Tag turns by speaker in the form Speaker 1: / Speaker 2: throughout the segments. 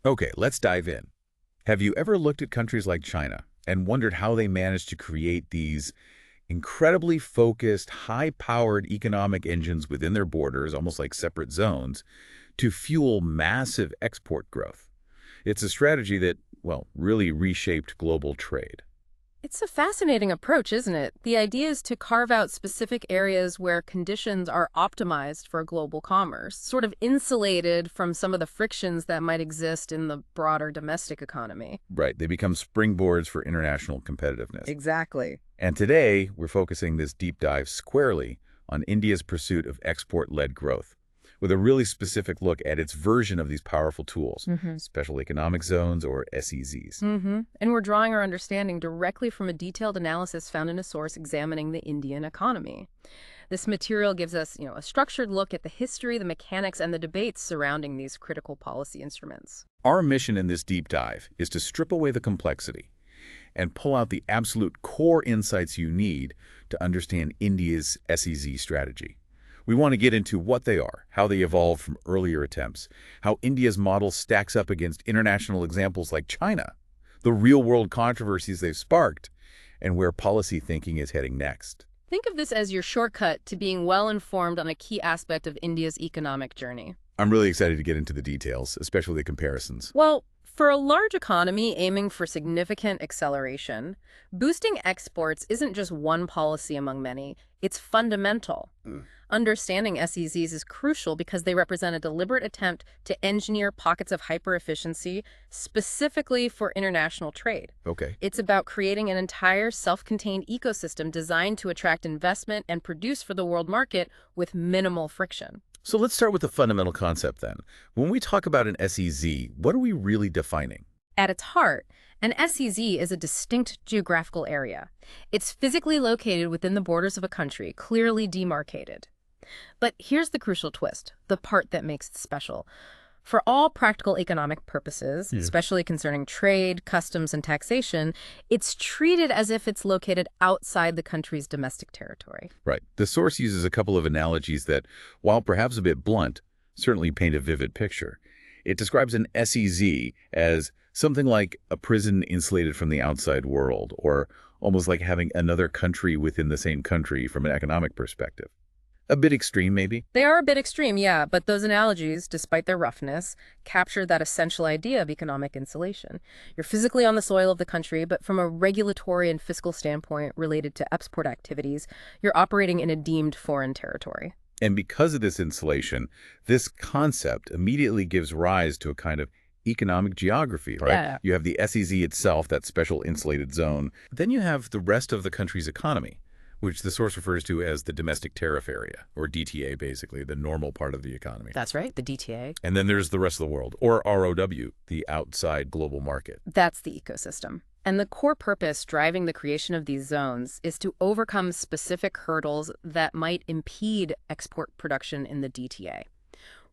Speaker 1: Okay, let's dive in. Have you ever looked at countries like China and wondered how they managed to create these incredibly focused, high-powered economic engines within their borders, almost like separate zones, to fuel massive export growth? It's a strategy that, well, really reshaped global trade.
Speaker 2: It's a fascinating approach, isn't it? The idea is to carve out specific areas where conditions are optimized for global commerce, sort of insulated from some of the frictions that might exist in the broader domestic economy.
Speaker 1: Right, they become springboards for international competitiveness.
Speaker 2: Exactly.
Speaker 1: And today, we're focusing this deep dive squarely on India's pursuit of export-led growth, with a really specific look at its version of these powerful tools,
Speaker 2: Mm-hmm.
Speaker 1: special economic zones or SEZs.
Speaker 2: Mm-hmm. And we're drawing our understanding directly from a detailed analysis found in a source examining the Indian economy. This material gives us, a structured look at the history, the mechanics, and the debates surrounding these critical policy instruments.
Speaker 1: Our mission in this deep dive is to strip away the complexity and pull out the absolute core insights you need to understand India's SEZ strategy. We want to get into what they are, how they evolved from earlier attempts, how India's model stacks up against international examples like China, the real-world controversies they've sparked, and where policy thinking is heading next.
Speaker 2: Think of this as your shortcut to being well informed on a key aspect of India's economic journey.
Speaker 1: I'm really excited to get into the details, especially the comparisons.
Speaker 2: Well, for a large economy aiming for significant acceleration, boosting exports isn't just one policy among many, it's fundamental.
Speaker 1: Mm.
Speaker 2: Understanding SEZs is crucial because they represent a deliberate attempt to engineer pockets of hyper-efficiency specifically for international trade.
Speaker 1: Okay.
Speaker 2: It's about creating an entire self-contained ecosystem designed to attract investment and produce for the world market with minimal friction.
Speaker 1: So let's start with the fundamental concept then. When we talk about an SEZ, what are we really defining?
Speaker 2: At its heart, an SEZ is a distinct geographical area. It's physically located within the borders of a country, clearly demarcated. But here's the crucial twist, the part that makes it special. For all practical economic purposes, especially concerning trade, customs, and taxation, it's treated as if it's located outside the country's domestic territory.
Speaker 1: Right. The source uses a couple of analogies that, while perhaps a bit blunt, certainly paint a vivid picture. It describes an SEZ as something like a prison insulated from the outside world, or almost like having another country within the same country from an economic perspective. A bit extreme, maybe?
Speaker 2: They are a bit extreme, yeah, but those analogies, despite their roughness, capture that essential idea of economic insulation. You're physically on the soil of the country, but from a regulatory and fiscal standpoint related to export activities, you're operating in a deemed foreign territory.
Speaker 1: And because of this insulation, this concept immediately gives rise to a kind of economic geography, right?
Speaker 2: Yeah.
Speaker 1: You have the SEZ itself, that special insulated zone. Then you have the rest of the country's economy, which the source refers to as the domestic tariff area, or DTA, basically, the normal part of the economy.
Speaker 2: That's right, the DTA.
Speaker 1: And then there's the rest of the world, or ROW, the outside global market.
Speaker 2: That's the ecosystem. And the core purpose driving the creation of these zones is to overcome specific hurdles that might impede export production in the DTA.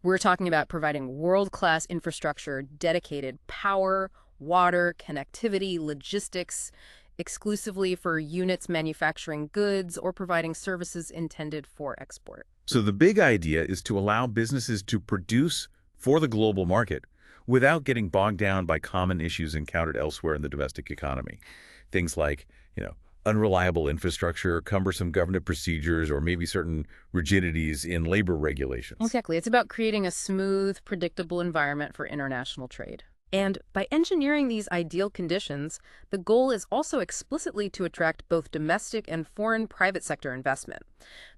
Speaker 2: We're talking about providing world-class infrastructure, dedicated power, water, connectivity, logistics, exclusively for units manufacturing goods or providing services intended for export.
Speaker 1: So the big idea is to allow businesses to produce for the global market without getting bogged down by common issues encountered elsewhere in the domestic economy. Things like, unreliable infrastructure, cumbersome government procedures, or maybe certain rigidities in labor regulations.
Speaker 2: Exactly. It's about creating a smooth, predictable environment for international trade. And by engineering these ideal conditions, the goal is also explicitly to attract both domestic and foreign private sector investment.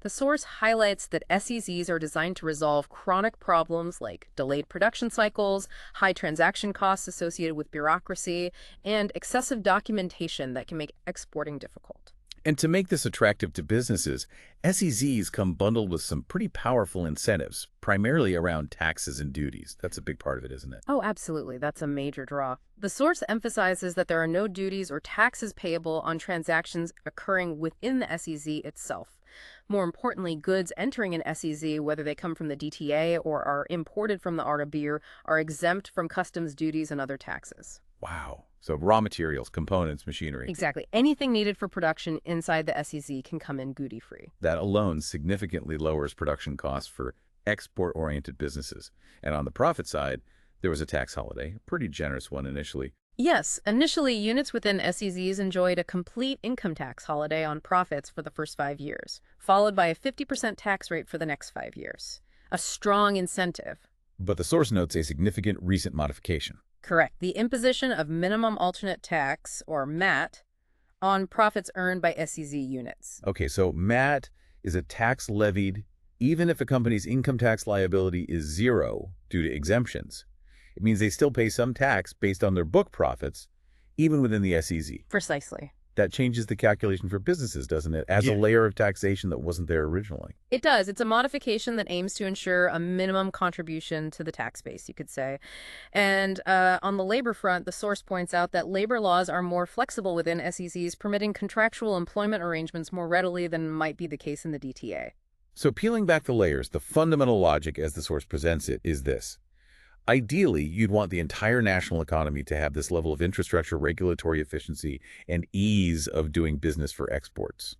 Speaker 2: The source highlights that SEZs are designed to resolve chronic problems like delayed production cycles, high transaction costs associated with bureaucracy, and excessive documentation that can make exporting difficult.
Speaker 1: And to make this attractive to businesses, SEZs come bundled with some pretty powerful incentives, primarily around taxes and duties. That's a big part of it, isn't it?
Speaker 2: Oh, absolutely. That's a major draw. The source emphasizes that there are no duties or taxes payable on transactions occurring within the SEZ itself. More importantly, goods entering an SEZ, whether they come from the DTA or are imported from the ROW, are exempt from customs duties and other taxes.
Speaker 1: Wow. So raw materials, components, machinery.
Speaker 2: Exactly. Anything needed for production inside the SEZ can come in duty-free.
Speaker 1: That alone significantly lowers production costs for export-oriented businesses. And on the profit side, There was a tax holiday, a pretty generous one initially.
Speaker 2: Yes, initially, units within SEZs enjoyed a complete income tax holiday on profits for the first 5 years, followed by a 50% tax rate for the next 5 years. A strong incentive.
Speaker 1: But the source notes a significant recent modification.
Speaker 2: Correct. The imposition of minimum alternate tax, or MAT, on profits earned by SEZ units.
Speaker 1: Okay, so MAT is a tax levied even if a company's income tax liability is zero due to exemptions. It means they still pay some tax based on their book profits, even within the SEZ.
Speaker 2: Precisely.
Speaker 1: That changes the calculation for businesses, doesn't it? Adds a layer of taxation that wasn't there originally.
Speaker 2: It does. It's a modification that aims to ensure a minimum contribution to the tax base, you could say. And on the labor front, the source points out that labor laws are more flexible within SEZs, permitting contractual employment arrangements more readily than might be the case in the DTA.
Speaker 1: So peeling back the layers, the fundamental logic as the source presents it is this. Ideally, you'd want the entire national economy to have this level of infrastructure, regulatory efficiency, and ease of doing business for exports.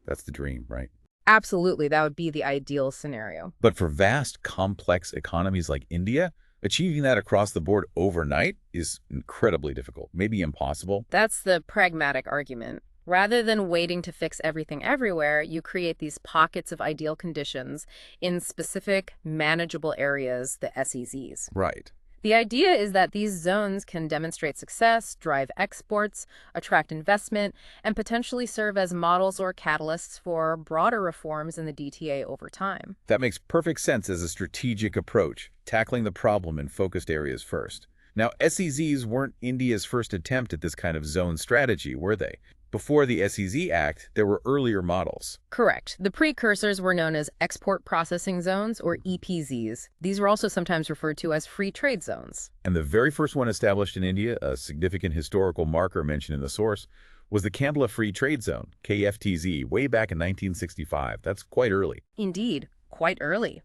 Speaker 1: That's the dream, right?
Speaker 2: Absolutely, that would be the ideal scenario.
Speaker 1: But for vast, complex economies like India, achieving that across the board overnight is incredibly difficult, maybe impossible.
Speaker 2: That's the pragmatic argument. Rather than waiting to fix everything everywhere, you create these pockets of ideal conditions in specific, manageable areas, the SEZs.
Speaker 1: Right.
Speaker 2: The idea is that these zones can demonstrate success, drive exports, attract investment, and potentially serve as models or catalysts for broader reforms in the DTA over time.
Speaker 1: That makes perfect sense as a strategic approach, tackling the problem in focused areas first. Now, SEZs weren't India's first attempt at this kind of zone strategy, were they? Before the SEZ Act, there were earlier models.
Speaker 2: Correct. The precursors were known as export processing zones, or EPZs. These were also sometimes referred to as free trade zones.
Speaker 1: And the very first one established in India, a significant historical marker mentioned in the source, was the Kandla Free Trade Zone, KFTZ, way back in 1965. That's quite early.
Speaker 2: Indeed, quite early.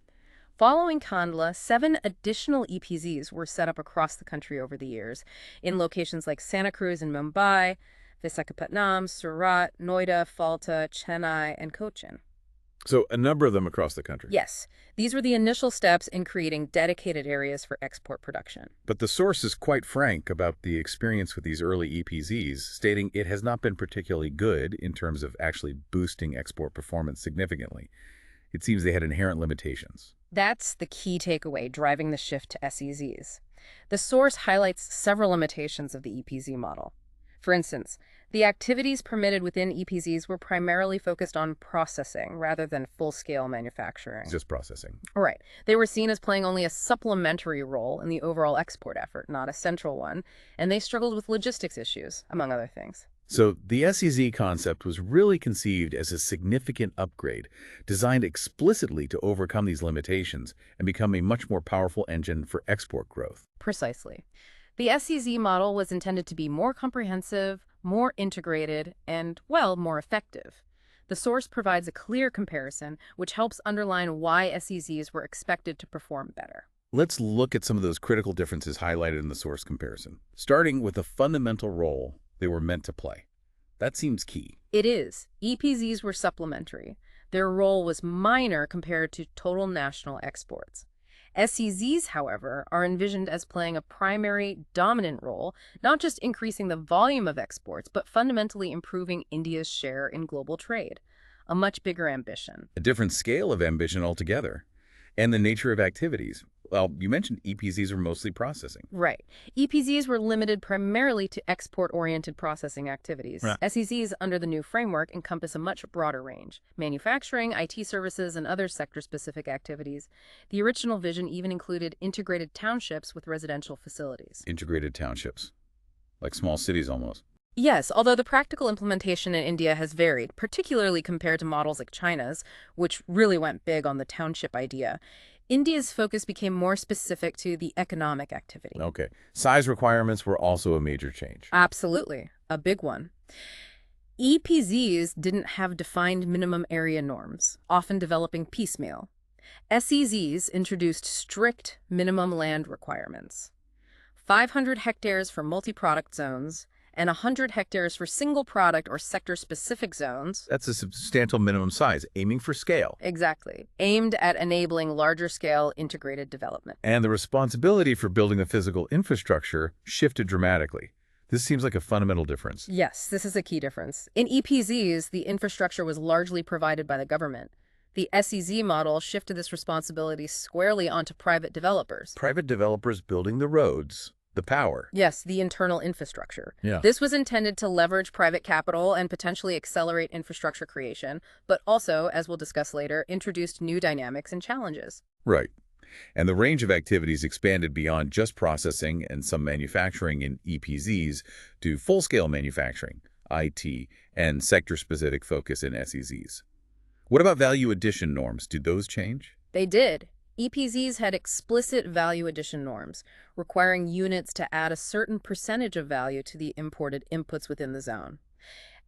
Speaker 2: Following Kandla, 7 additional EPZs were set up across the country over the years, in locations like Santa Cruz and Mumbai, Visakhapatnam, Surat, Noida, Falta, Chennai, and Cochin.
Speaker 1: So a number of them across the country.
Speaker 2: Yes, these were the initial steps in creating dedicated areas for export production.
Speaker 1: But the source is quite frank about the experience with these early EPZs, stating it has not been particularly good in terms of actually boosting export performance significantly. It seems they had inherent limitations.
Speaker 2: That's the key takeaway driving the shift to SEZs. The source highlights several limitations of the EPZ model. For instance, the activities permitted within EPZs were primarily focused on processing rather than full-scale manufacturing.
Speaker 1: Just processing.
Speaker 2: Right. They were seen as playing only a supplementary role in the overall export effort, not a central one, and they struggled with logistics issues, among other things.
Speaker 1: So the SEZ concept was really conceived as a significant upgrade, designed explicitly to overcome these limitations and become a much more powerful engine for export growth.
Speaker 2: Precisely. The SEZ model was intended to be more comprehensive, more integrated, and, well, more effective. The source provides a clear comparison, which helps underline why SEZs were expected to perform better.
Speaker 1: Let's look at some of those critical differences highlighted in the source comparison, starting with the fundamental role they were meant to play. That seems key.
Speaker 2: It is. EPZs were supplementary. Their role was minor compared to total national exports. SEZs, however, are envisioned as playing a primary, dominant role, not just increasing the volume of exports, but fundamentally improving India's share in global trade. A much bigger ambition.
Speaker 1: A different scale of ambition altogether. And the nature of activities. Well, you mentioned EPZs were mostly processing.
Speaker 2: Right. EPZs were limited primarily to export-oriented processing activities.
Speaker 1: Right.
Speaker 2: SEZs, under the new framework, encompass a much broader range. Manufacturing, IT services, and other sector-specific activities. The original vision even included integrated townships with residential facilities.
Speaker 1: Integrated townships. Like small cities almost.
Speaker 2: Yes, although the practical implementation in India has varied, particularly compared to models like China's, which really went big on the township idea. India's focus became more specific to the economic activity.
Speaker 1: Okay. Size requirements were also a major change.
Speaker 2: Absolutely. A big one. EPZs didn't have defined minimum area norms, often developing piecemeal. SEZs introduced strict minimum land requirements. 500 hectares for multi-product zones and 100 hectares for single product or sector-specific zones.
Speaker 1: That's a substantial minimum size, aiming for scale.
Speaker 2: Exactly, aimed at enabling larger-scale integrated development.
Speaker 1: And the responsibility for building the physical infrastructure shifted dramatically. This seems like a fundamental difference.
Speaker 2: Yes, this is a key difference. In EPZs, the infrastructure was largely provided by the government. The SEZ model shifted this responsibility squarely onto private developers.
Speaker 1: Private developers building the roads, the power.
Speaker 2: Yes, the internal infrastructure.
Speaker 1: Yeah.
Speaker 2: This was intended to leverage private capital and potentially accelerate infrastructure creation, but also, as we'll discuss later, introduced new dynamics and challenges.
Speaker 1: Right. And the range of activities expanded beyond just processing and some manufacturing in EPZs to full-scale manufacturing, IT, and sector-specific focus in SEZs. What about value addition norms? Did those change?
Speaker 2: They did. EPZs had explicit value addition norms, requiring units to add a certain percentage of value to the imported inputs within the zone.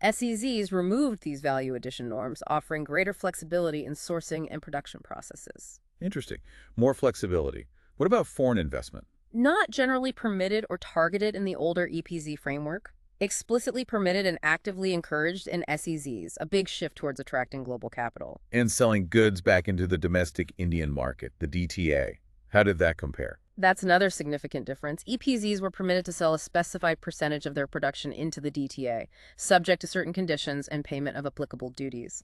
Speaker 2: SEZs removed these value addition norms, offering greater flexibility in sourcing and production processes.
Speaker 1: Interesting. More flexibility. What about foreign investment?
Speaker 2: Not generally permitted or targeted in the older EPZ framework, explicitly permitted and actively encouraged in SEZs, a big shift towards attracting global capital.
Speaker 1: And selling goods back into the domestic Indian market, the DTA. How did that compare?
Speaker 2: That's another significant difference. EPZs were permitted to sell a specified percentage of their production into the DTA, subject to certain conditions and payment of applicable duties.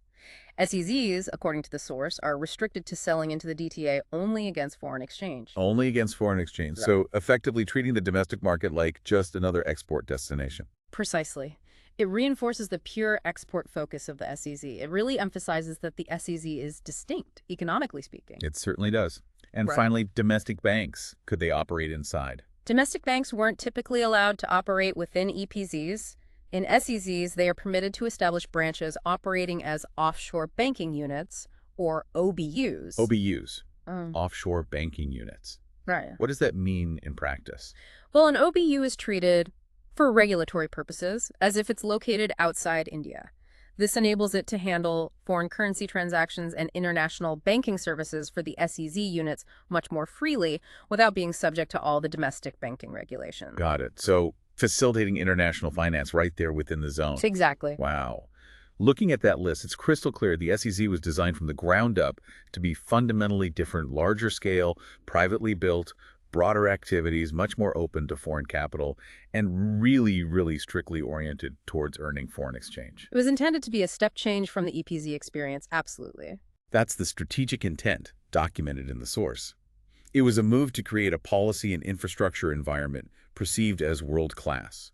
Speaker 2: SEZs, according to the source, are restricted to selling into the DTA only against foreign exchange.
Speaker 1: Only against foreign exchange.
Speaker 2: Right.
Speaker 1: So effectively treating the domestic market like just another export destination.
Speaker 2: Precisely. It reinforces the pure export focus of the SEZ. It really emphasizes that the SEZ is distinct, economically speaking.
Speaker 1: It certainly does. And
Speaker 2: Right.
Speaker 1: finally, domestic banks. Could they operate inside?
Speaker 2: Domestic banks weren't typically allowed to operate within EPZs. In SEZs, they are permitted to establish branches operating as offshore banking units, or OBUs.
Speaker 1: OBUs,
Speaker 2: Um,
Speaker 1: offshore banking units.
Speaker 2: right.
Speaker 1: What does that mean in practice?
Speaker 2: Well, an OBU is treated, for regulatory purposes, as if it's located outside India. This enables it to handle foreign currency transactions and international banking services for the SEZ units much more freely without being subject to all the domestic banking regulations.
Speaker 1: Got it. So facilitating international finance right there within the zone.
Speaker 2: Exactly.
Speaker 1: Wow. Looking at that list, it's crystal clear the SEZ was designed from the ground up to be fundamentally different, larger scale, privately built, broader activities, much more open to foreign capital, and really, really strictly oriented towards earning foreign exchange.
Speaker 2: It was intended to be a step change from the EPZ experience, absolutely.
Speaker 1: That's the strategic intent documented in the source. It was a move to create a policy and infrastructure environment perceived as world-class,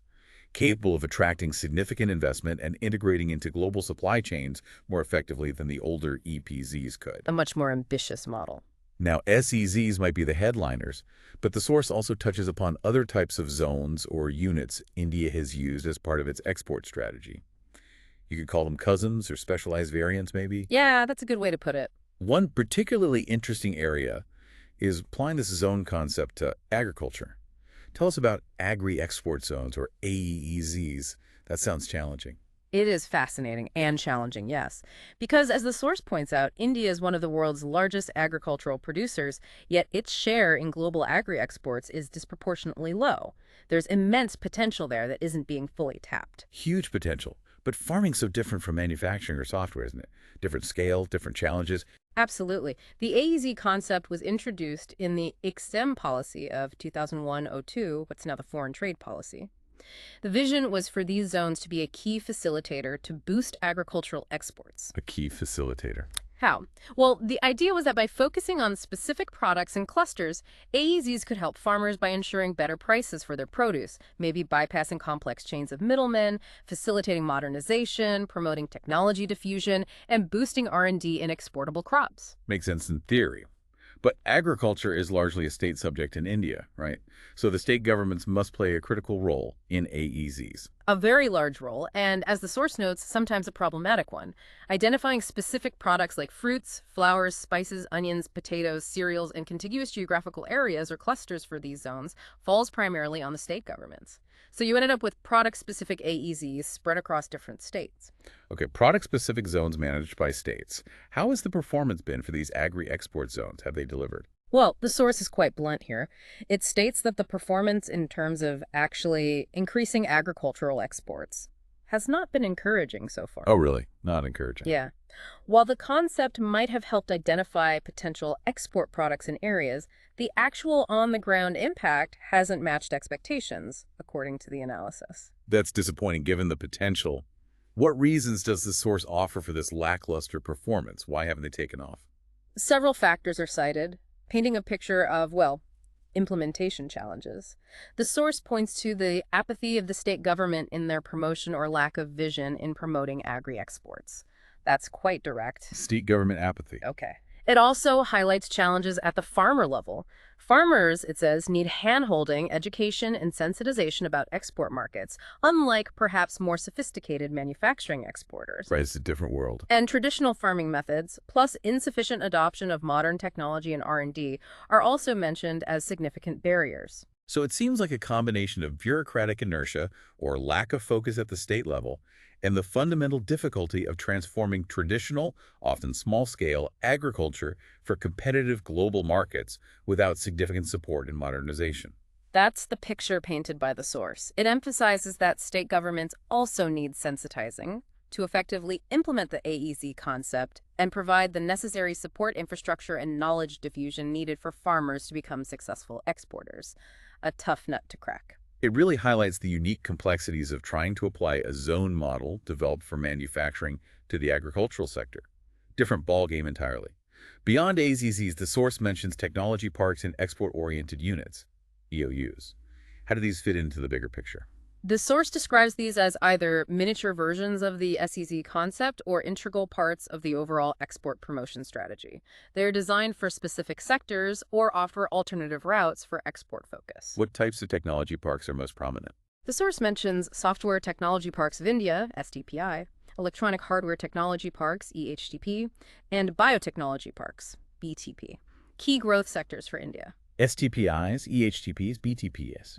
Speaker 1: capable of attracting significant investment and integrating into global supply chains more effectively than the older EPZs could.
Speaker 2: A much more ambitious model.
Speaker 1: Now, SEZs might be the headliners, but the source also touches upon other types of zones or units India has used as part of its export strategy. You could call them cousins or specialized variants, maybe.
Speaker 2: Yeah, that's a good way to put it.
Speaker 1: One particularly interesting area is applying this zone concept to agriculture. Tell us about agri-export zones, or AEZs. That sounds challenging.
Speaker 2: It is fascinating and challenging, yes. Because as the source points out, India is one of the world's largest agricultural producers, yet its share in global agri-exports is disproportionately low. There's immense potential there that isn't being fully tapped.
Speaker 1: Huge potential. But farming's so different from manufacturing or software, isn't it? Different scale, different challenges.
Speaker 2: Absolutely. The AEZ concept was introduced in the ICSEM policy of 2001-02, what's now the Foreign Trade Policy. The vision was for these zones to be a key facilitator to boost agricultural exports.
Speaker 1: A key facilitator.
Speaker 2: How? Well, the idea was that by focusing on specific products and clusters, AEZs could help farmers by ensuring better prices for their produce, maybe bypassing complex chains of middlemen, facilitating modernization, promoting technology diffusion, and boosting R&D in exportable crops.
Speaker 1: Makes sense in theory. But agriculture is largely a state subject in India, right? So the state governments must play a critical role in AEZs.
Speaker 2: A very large role, and as the source notes, sometimes a problematic one. Identifying specific products like fruits, flowers, spices, onions, potatoes, cereals, and contiguous geographical areas or clusters for these zones falls primarily on the state governments. So you ended up with product-specific AEZs spread across different states.
Speaker 1: Okay, product-specific zones managed by states. How has the performance been for these agri-export zones? Have they delivered?
Speaker 2: Well, the source is quite blunt here. It states that the performance in terms of actually increasing agricultural exports has not been encouraging so far.
Speaker 1: Oh, really? Not encouraging.
Speaker 2: Yeah. While the concept might have helped identify potential export products in areas, the actual on-the-ground impact hasn't matched expectations, according to the analysis.
Speaker 1: That's disappointing given the potential. What reasons does the source offer for this lackluster performance? Why haven't they taken off?
Speaker 2: Several factors are cited, painting a picture of, well, implementation challenges. The source points to the apathy of the state government in their promotion or lack of vision in promoting agri-exports. That's quite direct.
Speaker 1: State government apathy.
Speaker 2: Okay. It also highlights challenges at the farmer level. Farmers, it says, need hand-holding, education, and sensitization about export markets, unlike perhaps more sophisticated manufacturing exporters.
Speaker 1: Right, it's a different world.
Speaker 2: And traditional farming methods, plus insufficient adoption of modern technology and R&D, are also mentioned as significant barriers.
Speaker 1: So it seems like a combination of bureaucratic inertia or lack of focus at the state level and the fundamental difficulty of transforming traditional, often small-scale, agriculture for competitive global markets without significant support and modernization.
Speaker 2: That's the picture painted by the source. It emphasizes that state governments also need sensitizing to effectively implement the AEZ concept and provide the necessary support infrastructure and knowledge diffusion needed for farmers to become successful exporters. A tough nut to crack.
Speaker 1: It really highlights the unique complexities of trying to apply a zone model developed for manufacturing to the agricultural sector. Different ballgame entirely. Beyond AZZs, the source mentions technology parks and export-oriented units, EOUs. How do these fit into the bigger picture?
Speaker 2: The source describes these as either miniature versions of the SEZ concept or integral parts of the overall export promotion strategy. They're designed for specific sectors or offer alternative routes for export focus.
Speaker 1: What types of technology parks are most prominent?
Speaker 2: The source mentions Software Technology Parks of India, STPI, Electronic Hardware Technology Parks, EHTP, and Biotechnology Parks, BTP, key growth sectors for India.
Speaker 1: STPIs, EHTPs, BTPs.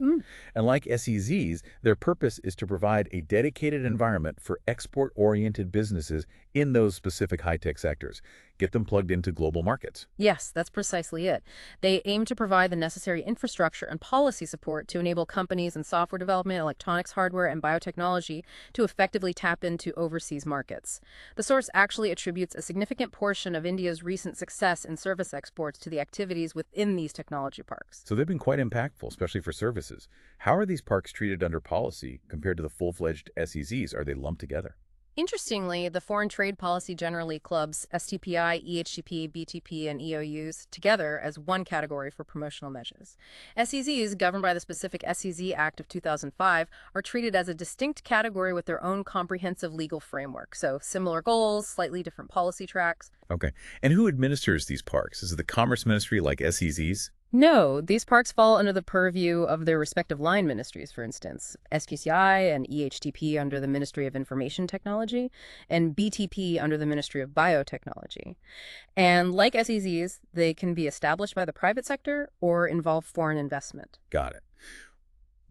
Speaker 1: And like SEZs, their purpose is to provide a dedicated environment for export-oriented businesses in those specific high-tech sectors. Get them plugged into global markets.
Speaker 2: Yes, that's precisely it. They aim to provide the necessary infrastructure and policy support to enable companies in software development, electronics hardware, and biotechnology to effectively tap into overseas markets. The source actually attributes a significant portion of India's recent success in service exports to the activities within these technology parks.
Speaker 1: So they've been quite impactful, especially for services. How are these parks treated under policy compared to the full-fledged SEZs? Are they lumped together?
Speaker 2: Interestingly, the foreign trade policy generally clubs STPI, EHCP, BTP, and EOUs together as one category for promotional measures. SEZs, governed by the specific SEZ Act of 2005, are treated as a distinct category with their own comprehensive legal framework. So similar goals, slightly different policy tracks.
Speaker 1: Okay. And who administers these parks? Is it the Commerce Ministry like SEZs?
Speaker 2: No, these parks fall under the purview of their respective line ministries, for instance, SQCI and EHTP under the Ministry of Information Technology, and BTP under the Ministry of Biotechnology. And like SEZs, they can be established by the private sector or involve foreign investment.
Speaker 1: Got it.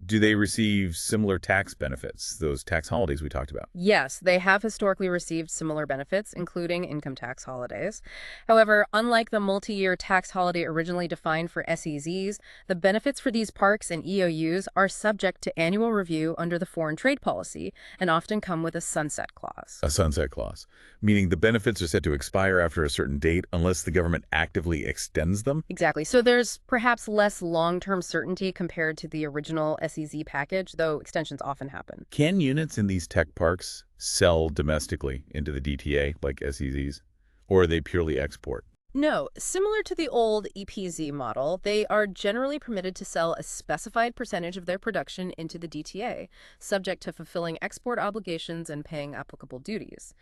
Speaker 1: Do they receive similar tax benefits, those tax holidays we talked about?
Speaker 2: Yes, they have historically received similar benefits, including income tax holidays. However, unlike the multi-year tax holiday originally defined for SEZs, the benefits for these parks and EOUs are subject to annual review under the foreign trade policy and often come with a sunset clause.
Speaker 1: A sunset clause, meaning the benefits are set to expire after a certain date unless the government actively extends them?
Speaker 2: Exactly. So there's perhaps less long-term certainty compared to the original SEZ package, though extensions often happen.
Speaker 1: Can units in these tech parks sell domestically into the DTA like SEZs, or are they purely export?
Speaker 2: No, similar to the old EPZ model, they are generally permitted to sell a specified percentage of their production into the DTA, subject to fulfilling export obligations and paying applicable duties.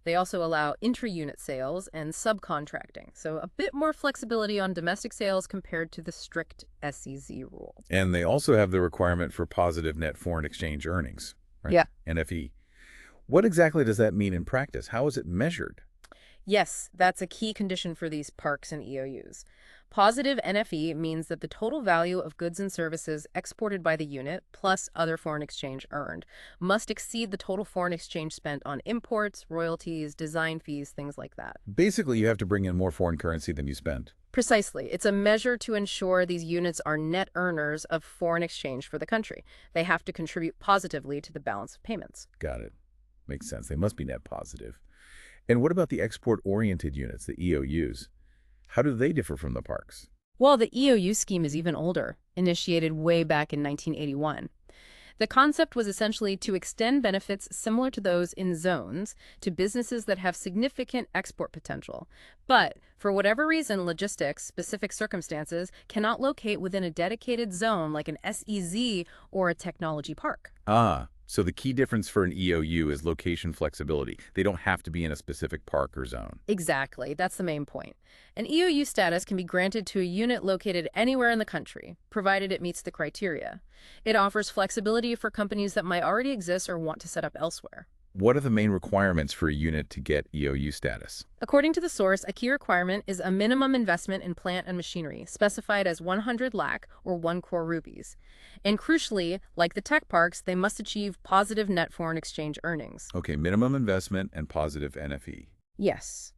Speaker 2: They also allow intra-unit sales and subcontracting, so a bit more flexibility on domestic sales compared to the strict SEZ rule.
Speaker 1: And they also have the requirement for positive net foreign exchange earnings, right?
Speaker 2: Yeah.
Speaker 1: NFE. What exactly does that mean in practice? How is it measured?
Speaker 2: Yes, that's a key condition for these parks and EOUs. Positive NFE means that the total value of goods and services exported by the unit, plus other foreign exchange earned, must exceed the total foreign exchange spent on imports, royalties, design fees, things like that.
Speaker 1: Basically, you have to bring in more foreign currency than you spend.
Speaker 2: Precisely. It's a measure to ensure these units are net earners of foreign exchange for the country. They have to contribute positively to the balance of payments.
Speaker 1: Got it. Makes sense. They must be net positive. And what about the export-oriented units, the EOUs? How do they differ from the parks?
Speaker 2: Well, the EOU scheme is even older, initiated way back in 1981. The concept was essentially to extend benefits similar to those in zones to businesses that have significant export potential, but for whatever reason, logistics, specific circumstances, cannot locate within a dedicated zone like an SEZ or a technology park.
Speaker 1: Ah, so the key difference for an EOU is location flexibility. They don't have to be in a specific park or zone.
Speaker 2: Exactly, that's the main point. An EOU status can be granted to a unit located anywhere in the country, provided it meets the criteria. It offers flexibility for companies that might already exist or want to set up elsewhere.
Speaker 1: What are the main requirements for a unit to get EOU status?
Speaker 2: According to the source, a key requirement is a minimum investment in plant and machinery, specified as 100 lakh or 1 crore rupees. And crucially, like the tech parks, they must achieve positive net foreign exchange earnings.
Speaker 1: Okay, minimum investment and positive NFE.
Speaker 2: Yes.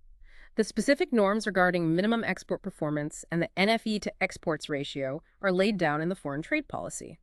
Speaker 2: The specific norms regarding minimum export performance and the NFE to exports ratio are laid down in the foreign trade policy.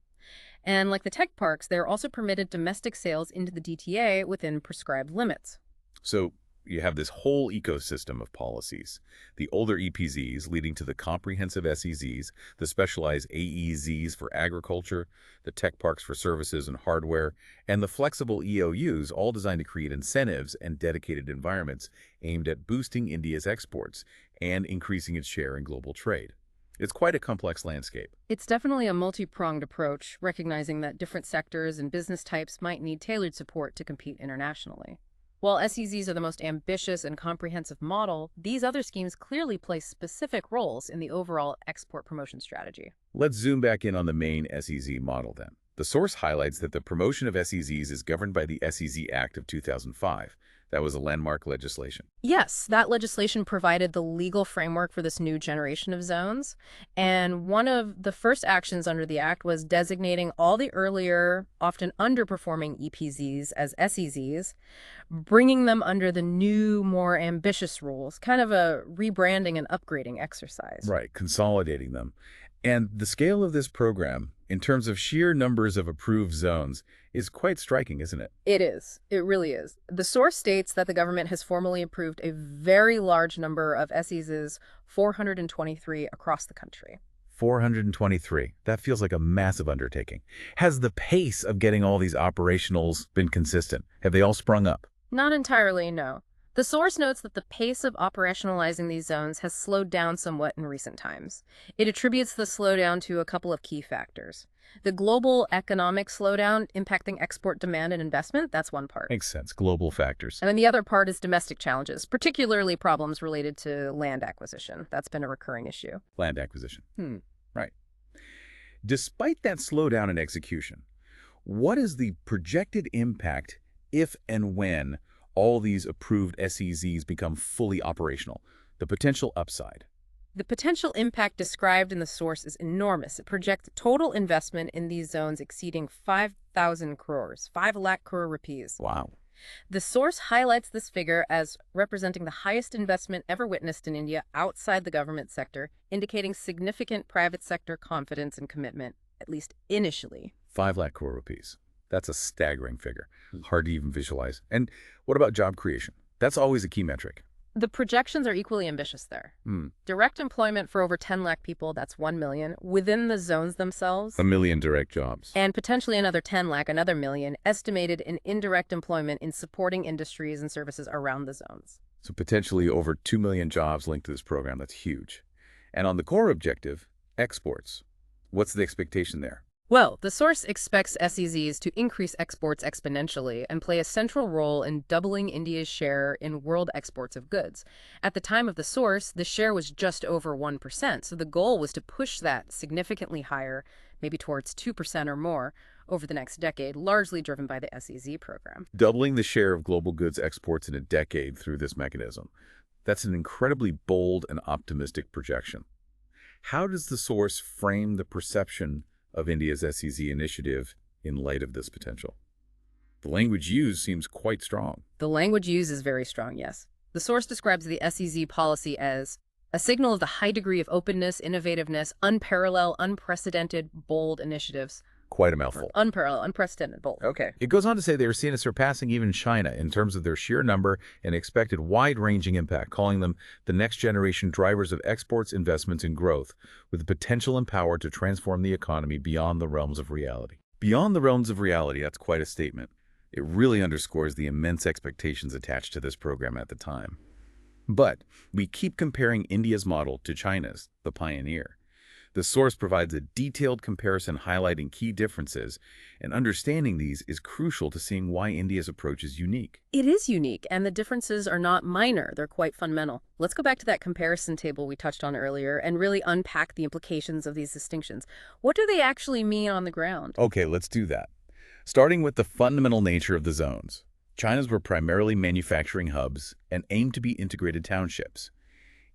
Speaker 2: And like the tech parks, they're also permitted domestic sales into the DTA within prescribed limits.
Speaker 1: So you have this whole ecosystem of policies. The older EPZs leading to the comprehensive SEZs, the specialized AEZs for agriculture, the tech parks for services and hardware, and the flexible EOUs, all designed to create incentives and dedicated environments aimed at boosting India's exports and increasing its share in global trade. It's quite a complex landscape.
Speaker 2: It's definitely a multi-pronged approach, recognizing that different sectors and business types might need tailored support to compete internationally. While SEZs are the most ambitious and comprehensive model, these other schemes clearly play specific roles in the overall export promotion strategy.
Speaker 1: Let's zoom back in on the main SEZ model then. The source highlights that the promotion of SEZs is governed by the SEZ Act of 2005. That was a landmark legislation.
Speaker 2: Yes, that legislation provided the legal framework for this new generation of zones. And one of the first actions under the Act was designating all the earlier, often underperforming EPZs as SEZs, bringing them under the new, more ambitious rules, kind of a rebranding and upgrading exercise.
Speaker 1: Right, consolidating them. And the scale of this program, in terms of sheer numbers of approved zones, is quite striking, isn't it?
Speaker 2: It is. It really is. The source states that the government has formally approved a very large number of SEZs, 423 across the country.
Speaker 1: 423. That feels like a massive undertaking. Has the pace of getting all these operationals been consistent? Have they all sprung up?
Speaker 2: Not entirely, no. The source notes that the pace of operationalizing these zones has slowed down somewhat in recent times. It attributes the slowdown to a couple of key factors. The global economic slowdown impacting export demand and investment, that's one part.
Speaker 1: Makes sense. Global factors.
Speaker 2: And then the other part is domestic challenges, particularly problems related to land acquisition. That's been a recurring issue.
Speaker 1: Land acquisition. Right. Despite that slowdown in execution, what is the projected impact if and when all these approved SEZs become fully operational? The potential upside.
Speaker 2: The potential impact described in the source is enormous. It projects total investment in these zones exceeding 5,000 crores, 5 lakh crore rupees.
Speaker 1: Wow.
Speaker 2: The source highlights this figure as representing the highest investment ever witnessed in India outside the government sector, indicating significant private sector confidence and commitment, at least initially.
Speaker 1: 5 lakh crore rupees. That's a staggering figure. Hard to even visualize. And what about job creation? That's always a key metric.
Speaker 2: The projections are equally ambitious there. Direct employment for over 10 lakh people, that's 1 million, within the zones themselves.
Speaker 1: 1 million direct jobs.
Speaker 2: And potentially another 10 lakh, another million, estimated in indirect employment in supporting industries and services around the zones.
Speaker 1: So potentially over 2 million jobs linked to this program. That's huge. And on the core objective, exports. What's the expectation there?
Speaker 2: Well, the source expects SEZs to increase exports exponentially and play a central role in doubling India's share in world exports of goods. At the time of the source, the share was just over 1%, so the goal was to push that significantly higher, maybe towards 2% or more, over the next decade, largely driven by the SEZ program.
Speaker 1: Doubling the share of global goods exports in a decade through this mechanism. That's an incredibly bold and optimistic projection. How does the source frame the perception of India's SEZ initiative in light of this potential? The language used seems quite strong.
Speaker 2: The language used is very strong, yes. The source describes the SEZ policy as a signal of the high degree of openness, innovativeness, unparalleled, unprecedented, bold initiatives.
Speaker 1: Quite a mouthful.
Speaker 2: Unparalleled, unprecedented, bold. Okay.
Speaker 1: It goes on to say they are seen as surpassing even China in terms of their sheer number and expected wide-ranging impact, calling them the next-generation drivers of exports, investments, and growth, with the potential and power to transform the economy beyond the realms of reality. Beyond the realms of reality, that's quite a statement. It really underscores the immense expectations attached to this program at the time. But we keep comparing India's model to China's, the pioneer. The source provides a detailed comparison highlighting key differences, and understanding these is crucial to seeing why India's approach is unique.
Speaker 2: It is unique, and the differences are not minor. They're quite fundamental. Let's go back to that comparison table we touched on earlier and really unpack the implications of these distinctions. What do they actually mean on the ground?
Speaker 1: Okay, let's do that. Starting with the fundamental nature of the zones. China's were primarily manufacturing hubs and aimed to be integrated townships.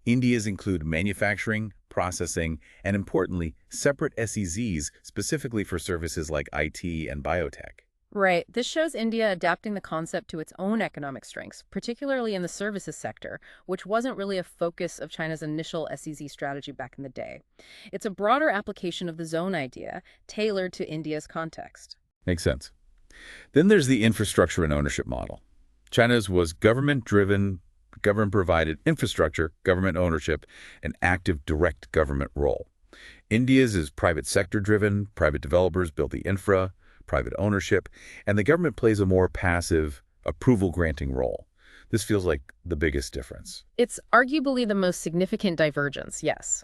Speaker 1: India's include manufacturing, processing, and importantly, separate SEZs specifically for services like IT and biotech.
Speaker 2: Right. This shows India adapting the concept to its own economic strengths, particularly in the services sector, which wasn't really a focus of China's initial SEZ strategy back in the day. It's a broader application of the zone idea, tailored to India's context.
Speaker 1: Makes sense. Then there's the infrastructure and ownership model. China's was government-driven, government-provided infrastructure, government ownership, and active direct government role. India's is private sector-driven, private developers build the infra, private ownership, and the government plays a more passive, approval-granting role. This feels like the biggest difference.
Speaker 2: It's arguably the most significant divergence, yes.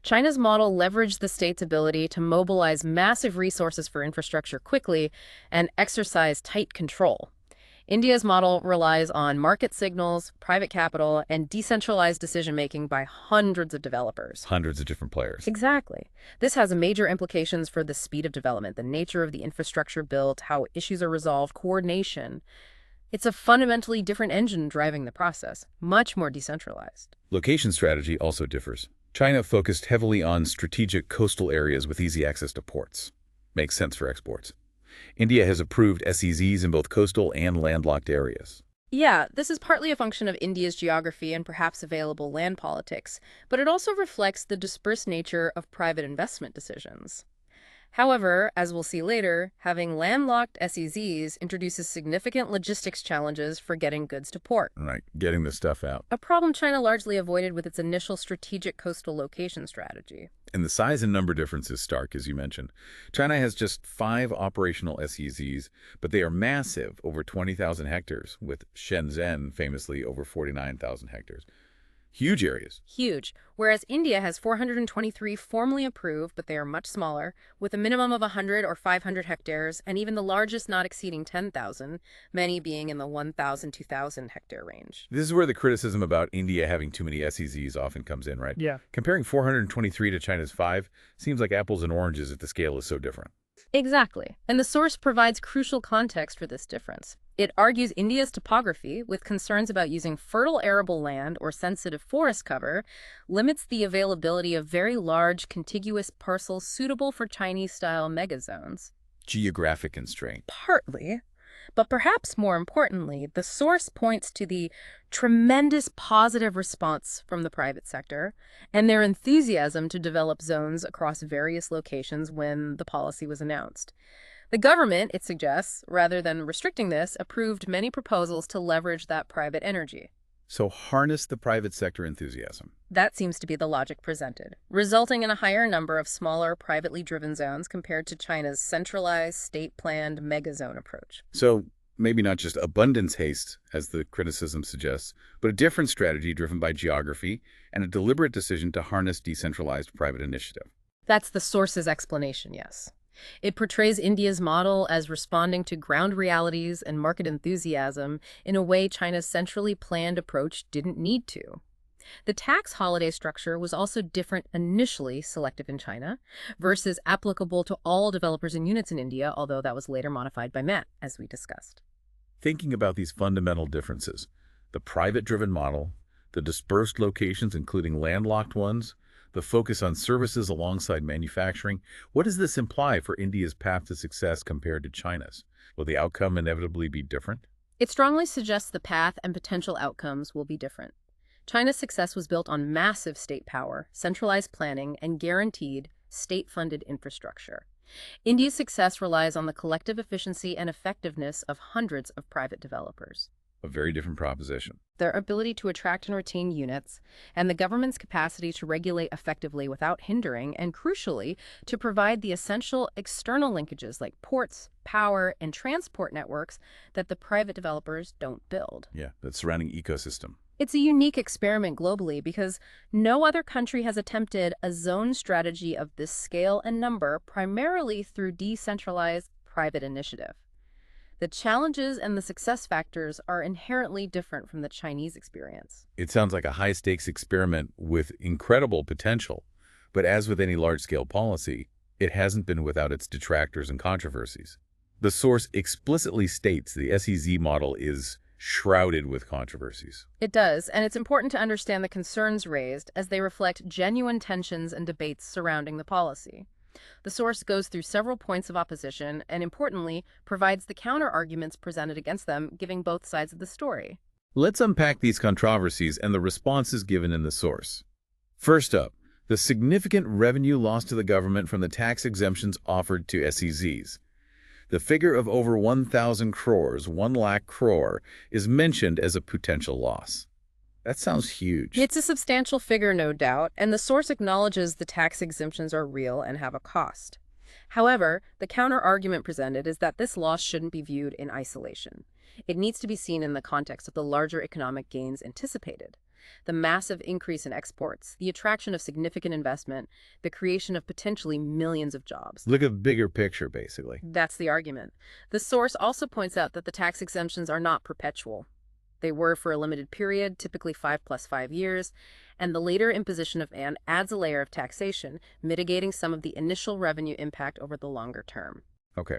Speaker 2: China's model leveraged the state's ability to mobilize massive resources for infrastructure quickly and exercise tight control. India's model relies on market signals, private capital, and decentralized decision-making by hundreds of developers.
Speaker 1: Hundreds of different players.
Speaker 2: Exactly. This has major implications for the speed of development, the nature of the infrastructure built, how issues are resolved, coordination. It's a fundamentally different engine driving the process, much more decentralized.
Speaker 1: Location strategy also differs. China focused heavily on strategic coastal areas with easy access to ports. Makes sense for exports. India has approved SEZs in both coastal and landlocked areas.
Speaker 2: Yeah, this is partly a function of India's geography and perhaps available land politics, but it also reflects the dispersed nature of private investment decisions. However, as we'll see later, having landlocked SEZs introduces significant logistics challenges for getting goods to port.
Speaker 1: Right, getting the stuff out.
Speaker 2: A problem China largely avoided with its initial strategic coastal location strategy.
Speaker 1: And the size and number difference is stark, as you mentioned. China has just 5 operational SEZs, but they are massive, over 20,000 hectares, with Shenzhen famously over 49,000 hectares. Huge areas.
Speaker 2: Huge. Whereas India has 423 formally approved, but they are much smaller, with a minimum of 100 or 500 hectares, and even the largest not exceeding 10,000, many being in the 1,000, 2,000 hectare range.
Speaker 1: This is where the criticism about India having too many SEZs often comes in, right?
Speaker 3: Yeah.
Speaker 1: Comparing 423 to China's 5 seems like apples and oranges if the scale is so different.
Speaker 2: Exactly. And the source provides crucial context for this difference. It argues India's topography, with concerns about using fertile arable land or sensitive forest cover, limits the availability of very large, contiguous parcels suitable for Chinese-style megazones.
Speaker 1: Geographic constraint.
Speaker 2: Partly. But perhaps more importantly, the source points to the tremendous positive response from the private sector and their enthusiasm to develop zones across various locations when the policy was announced. The government, it suggests, rather than restricting this, approved many proposals to leverage that private energy.
Speaker 1: So harness the private sector enthusiasm.
Speaker 2: That seems to be the logic presented, resulting in a higher number of smaller, privately driven zones compared to China's centralized, state-planned megazone approach.
Speaker 1: So maybe not just abundance haste, as the criticism suggests, but a different strategy driven by geography and a deliberate decision to harness decentralized private initiative.
Speaker 2: That's the source's explanation, yes. It portrays India's model as responding to ground realities and market enthusiasm in a way China's centrally planned approach didn't need to. The tax holiday structure was also different initially selective in China versus applicable to all developers and units in India, although that was later modified by Matt, as we discussed.
Speaker 1: Thinking about these fundamental differences, the private-driven model, the dispersed locations, including landlocked ones, the focus on services alongside manufacturing, what does this imply for India's path to success compared to China's? Will the outcome inevitably be different?
Speaker 2: It strongly suggests the path and potential outcomes will be different. China's success was built on massive state power, centralized planning, and guaranteed state-funded infrastructure. India's success relies on the collective efficiency and effectiveness of hundreds of private developers,
Speaker 1: A very different proposition.
Speaker 2: their ability to attract and retain units, and the government's capacity to regulate effectively without hindering, and crucially, to provide the essential external linkages like ports, power, and transport networks that the private developers don't build.
Speaker 1: Yeah, that surrounding ecosystem.
Speaker 2: It's a unique experiment globally because no other country has attempted a zone strategy of this scale and number primarily through decentralized private initiative. The challenges and the success factors are inherently different from the Chinese experience.
Speaker 1: It sounds like a high-stakes experiment with incredible potential, but as with any large-scale policy, it hasn't been without its detractors and controversies. The source explicitly states the SEZ model is shrouded with controversies.
Speaker 2: It does, and it's important to understand the concerns raised as they reflect genuine tensions and debates surrounding the policy. The source goes through several points of opposition and, importantly, provides the counter-arguments presented against them, giving both sides of the story.
Speaker 1: Let's unpack these controversies and the responses given in the source. First up, the significant revenue lost to the government from the tax exemptions offered to SEZs. The figure of over 1,000 crores, 1 lakh crore, is mentioned as a potential loss. That sounds huge.
Speaker 2: It's a substantial figure, no doubt, and the source acknowledges the tax exemptions are real and have a cost. However, the counter-argument presented is that this loss shouldn't be viewed in isolation. It needs to be seen in the context of the larger economic gains anticipated. The massive increase in exports, the attraction of significant investment, the creation of potentially millions of jobs.
Speaker 1: Look at the bigger picture, basically.
Speaker 2: That's the argument. The source also points out that the tax exemptions are not perpetual. They were for a limited period, typically 5 + 5 years, and the later imposition of an adds a layer of taxation, mitigating some of the initial revenue impact over the longer term.
Speaker 1: Okay.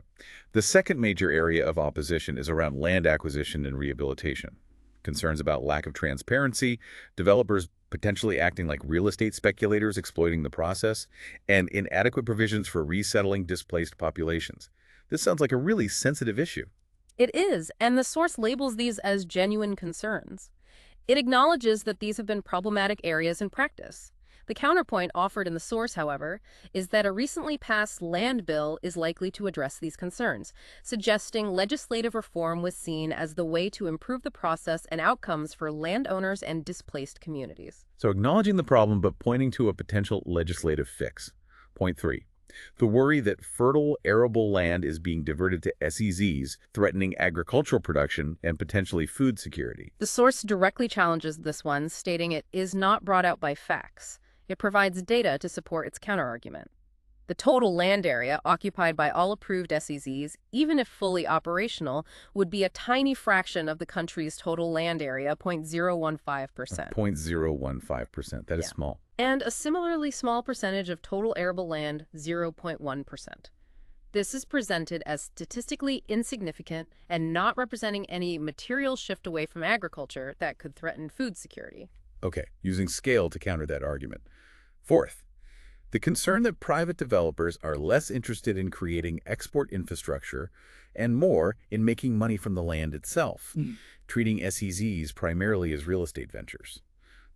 Speaker 1: The second major area of opposition is around land acquisition and rehabilitation. Concerns about lack of transparency, developers potentially acting like real estate speculators exploiting the process, and inadequate provisions for resettling displaced populations. This sounds like a really sensitive issue.
Speaker 2: It is, and the source labels these as genuine concerns. It acknowledges that these have been problematic areas in practice. The counterpoint offered in the source, however, is that a recently passed land bill is likely to address these concerns, suggesting legislative reform was seen as the way to improve the process and outcomes for landowners and displaced communities.
Speaker 1: So acknowledging the problem but pointing to a potential legislative fix. Point 3. The worry that fertile, arable land is being diverted to SEZs, threatening agricultural production and potentially food security.
Speaker 2: The source directly challenges this one, stating it is not brought out by facts. It provides data to support its counterargument. The total land area occupied by all approved SEZs, even if fully operational, would be a tiny fraction of the country's total land area, 0.015%.
Speaker 1: 0.015%. That is
Speaker 2: Yeah.
Speaker 1: small.
Speaker 2: And a similarly small percentage of total arable land, 0.1%. This is presented as statistically insignificant and not representing any material shift away from agriculture that could threaten food security.
Speaker 1: Okay, using scale to counter that argument. Fourth, the concern that private developers are less interested in creating export infrastructure and more in making money from the land itself, treating SEZs primarily as real estate ventures.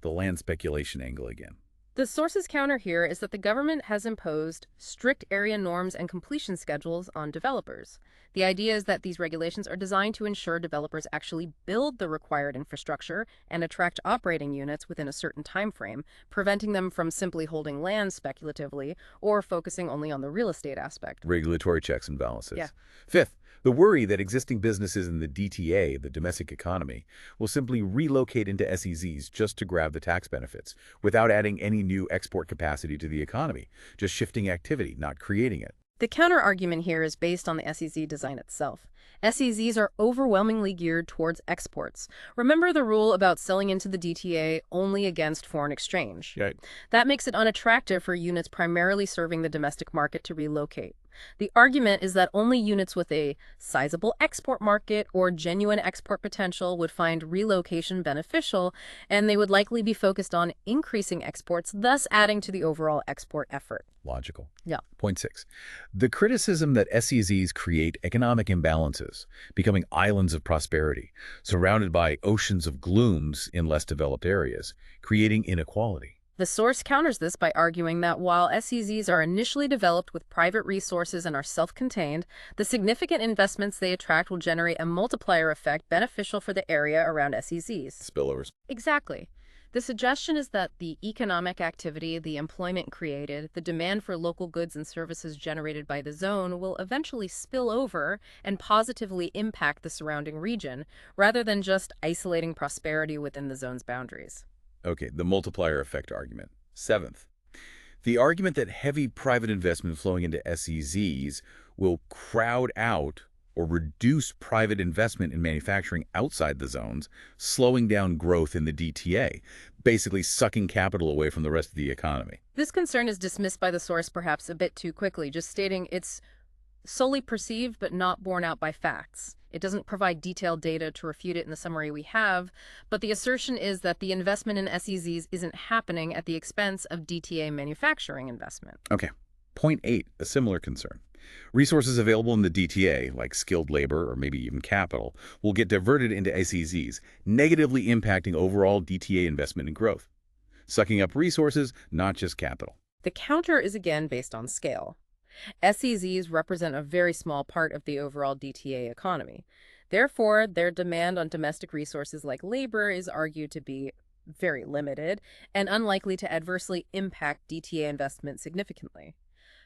Speaker 1: The land speculation angle again.
Speaker 2: The source's counter here is that the government has imposed strict area norms and completion schedules on developers. The idea is that these regulations are designed to ensure developers actually build the required infrastructure and attract operating units within a certain time frame, preventing them from simply holding land speculatively or focusing only on the real estate aspect.
Speaker 1: Regulatory checks and balances.
Speaker 2: Yeah.
Speaker 1: Fifth, the worry that existing businesses in the DTA, the domestic economy, will simply relocate into SEZs just to grab the tax benefits, without adding any new export capacity to the economy, just shifting activity, not creating it.
Speaker 2: The counter-argument here is based on the SEZ design itself. SEZs are overwhelmingly geared towards exports. Remember the rule about selling into the DTA only against foreign exchange?
Speaker 1: Right.
Speaker 2: That makes it unattractive for units primarily serving the domestic market to relocate. The argument is that only units with a sizable export market or genuine export potential would find relocation beneficial, and they would likely be focused on increasing exports, thus adding to the overall export effort.
Speaker 1: Logical.
Speaker 2: Yeah.
Speaker 1: Point 6. The criticism that SEZs create economic imbalances, becoming islands of prosperity, surrounded by oceans of glooms in less developed areas, creating inequality.
Speaker 2: The source counters this by arguing that while SEZs are initially developed with private resources and are self-contained, the significant investments they attract will generate a multiplier effect beneficial for the area around SEZs.
Speaker 1: Spillovers.
Speaker 2: Exactly. The suggestion is that the economic activity, the employment created, the demand for local goods and services generated by the zone will eventually spill over and positively impact the surrounding region, rather than just isolating prosperity within the zone's boundaries.
Speaker 1: Okay, the multiplier effect argument. 7th, the argument that heavy private investment flowing into SEZs will crowd out or reduce private investment in manufacturing outside the zones, slowing down growth in the DTA, basically sucking capital away from the rest of the economy.
Speaker 2: This concern is dismissed by the source perhaps a bit too quickly, just stating it's solely perceived but not borne out by facts. It doesn't provide detailed data to refute it in the summary we have, but the assertion is that the investment in SEZs isn't happening at the expense of DTA manufacturing investment.
Speaker 1: Okay. Point 8, a similar concern. Resources available in the DTA, like skilled labor or maybe even capital, will get diverted into SEZs, negatively impacting overall DTA investment and growth, sucking up resources, not just capital.
Speaker 2: The counter is again based on scale. SEZs represent a very small part of the overall DTA economy. Therefore, their demand on domestic resources like labor is argued to be very limited and unlikely to adversely impact DTA investment significantly.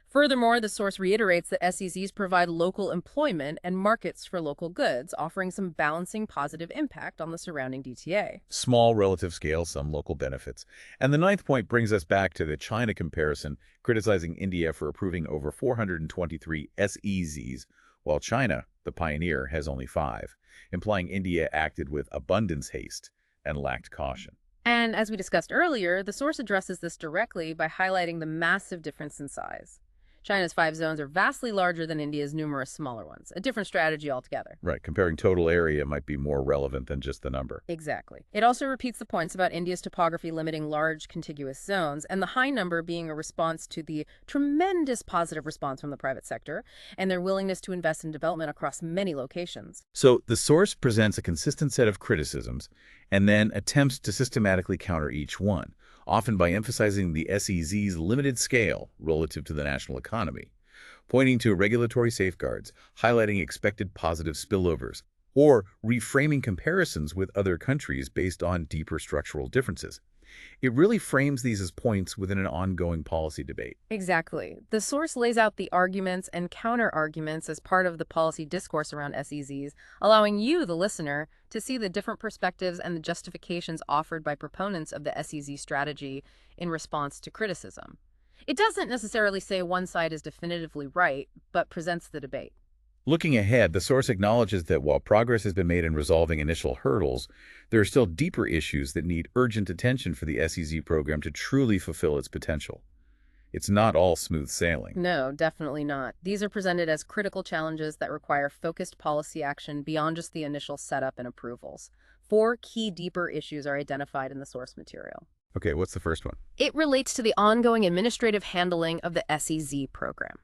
Speaker 2: Furthermore, the source reiterates that SEZs provide local employment and markets for local goods, offering some balancing positive impact on the surrounding DTA.
Speaker 1: Small relative scale, some local benefits. And the 9th point brings us back to the China comparison, criticizing India for approving over 423 SEZs, while China, the pioneer, has only 5, implying India acted with abundance haste and lacked caution.
Speaker 2: And as we discussed earlier, the source addresses this directly by highlighting the massive difference in size. China's 5 zones are vastly larger than India's numerous smaller ones, a different strategy altogether.
Speaker 1: Right, comparing total area might be more relevant than just the number.
Speaker 2: Exactly. It also repeats the points about India's topography limiting large contiguous zones, and the high number being a response to the tremendous positive response from the private sector and their willingness to invest in development across many locations.
Speaker 1: So the source presents a consistent set of criticisms and then attempts to systematically counter each one, often by emphasizing the SEZ's limited scale relative to the national economy, pointing to regulatory safeguards, highlighting expected positive spillovers, or reframing comparisons with other countries based on deeper structural differences. It really frames these as points within an ongoing policy debate.
Speaker 2: Exactly. The source lays out the arguments and counter-arguments as part of the policy discourse around SEZs, allowing you, the listener, to see the different perspectives and the justifications offered by proponents of the SEZ strategy in response to criticism. It doesn't necessarily say one side is definitively right, but presents the debate.
Speaker 1: Looking ahead, the source acknowledges that while progress has been made in resolving initial hurdles, there are still deeper issues that need urgent attention for the SEZ program to truly fulfill its potential. It's not all smooth sailing.
Speaker 2: No, definitely not. These are presented as critical challenges that require focused policy action beyond just the initial setup and approvals. 4 key deeper issues are identified in the source material.
Speaker 1: Okay, what's the first one?
Speaker 2: It relates to the ongoing administrative handling of the SEZ program.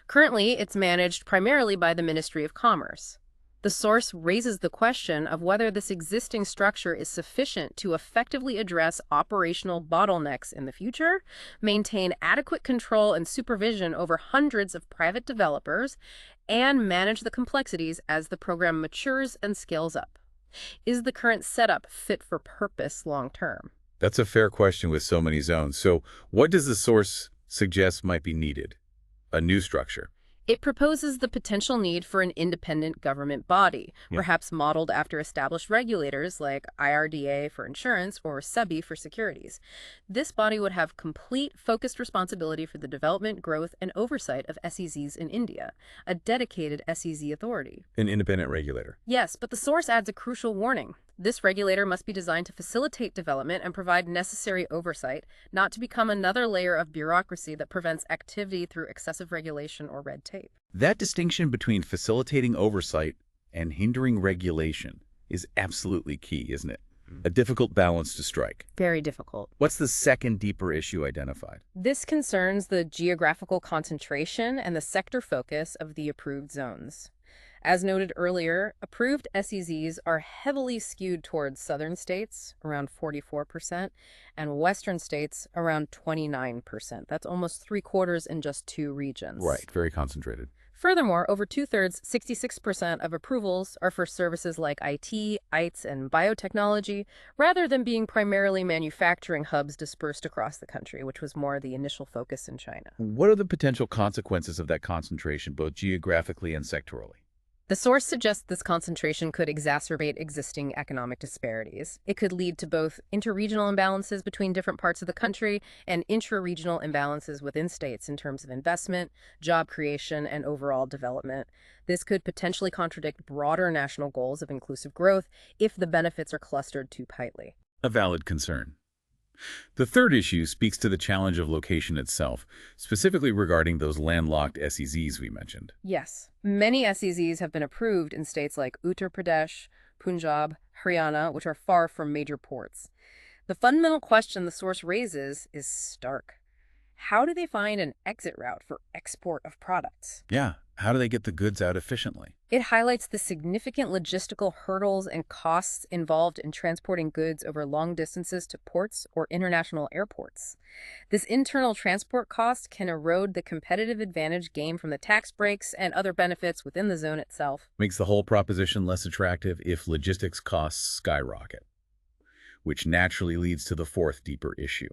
Speaker 2: Currently, it's managed primarily by the Ministry of Commerce. The source raises the question of whether this existing structure is sufficient to effectively address operational bottlenecks in the future, maintain adequate control and supervision over hundreds of private developers, and manage the complexities as the program matures and scales up. Is the current setup fit for purpose long-term?
Speaker 1: That's a fair question with so many zones. So what does the source suggest might be needed? A new structure.
Speaker 2: It proposes the potential need for an independent government body, perhaps modeled after established regulators like IRDA for insurance or SEBI for securities. This body would have complete, focused responsibility for the development, growth, and oversight of SEZs in India, a dedicated SEZ authority.
Speaker 1: An independent regulator.
Speaker 2: Yes, but the source adds a crucial warning. This regulator must be designed to facilitate development and provide necessary oversight, not to become another layer of bureaucracy that prevents activity through excessive regulation or red tape. tape.
Speaker 1: That distinction between facilitating oversight and hindering regulation is absolutely key, isn't it? A difficult balance to strike.
Speaker 2: Very difficult.
Speaker 1: What's the second deeper issue identified?
Speaker 2: This concerns the geographical concentration and the sector focus of the approved zones. As noted earlier, approved SEZs are heavily skewed towards southern states, around 44%, and western states, around 29%. That's almost three-quarters in just two regions.
Speaker 1: Right, very concentrated.
Speaker 2: Furthermore, over two-thirds, 66% of approvals are for services like IT, ITES, and biotechnology, rather than being primarily manufacturing hubs dispersed across the country, which was more the initial focus in China.
Speaker 1: What are the potential consequences of that concentration, both geographically and sectorally?
Speaker 2: The source suggests this concentration could exacerbate existing economic disparities. It could lead to both interregional imbalances between different parts of the country and intra-regional imbalances within states in terms of investment, job creation, and overall development. This could potentially contradict broader national goals of inclusive growth if the benefits are clustered too tightly.
Speaker 1: A valid concern. The third issue speaks to the challenge of location itself, specifically regarding those landlocked SEZs we mentioned.
Speaker 2: Yes, many SEZs have been approved in states like Uttar Pradesh, Punjab, Haryana, which are far from major ports. The fundamental question the source raises is stark. How do they find an exit route for export of products?
Speaker 1: Yeah, how do they get the goods out efficiently?
Speaker 2: It highlights the significant logistical hurdles and costs involved in transporting goods over long distances to ports or international airports. This internal transport cost can erode the competitive advantage gained from the tax breaks and other benefits within the zone itself.
Speaker 1: Makes the whole proposition less attractive if logistics costs skyrocket, which naturally leads to the fourth deeper issue,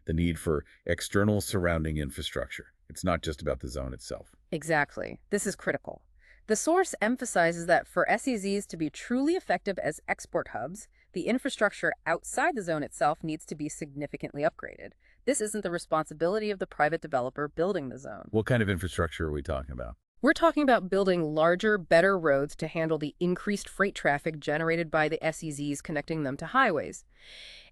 Speaker 1: the need for external surrounding infrastructure. It's not just about the zone itself.
Speaker 2: Exactly. This is critical. The source emphasizes that for SEZs to be truly effective as export hubs, the infrastructure outside the zone itself needs to be significantly upgraded. This isn't the responsibility of the private developer building the zone.
Speaker 1: What kind of infrastructure are we talking about?
Speaker 2: We're talking about building larger, better roads to handle the increased freight traffic generated by the SEZs connecting them to highways.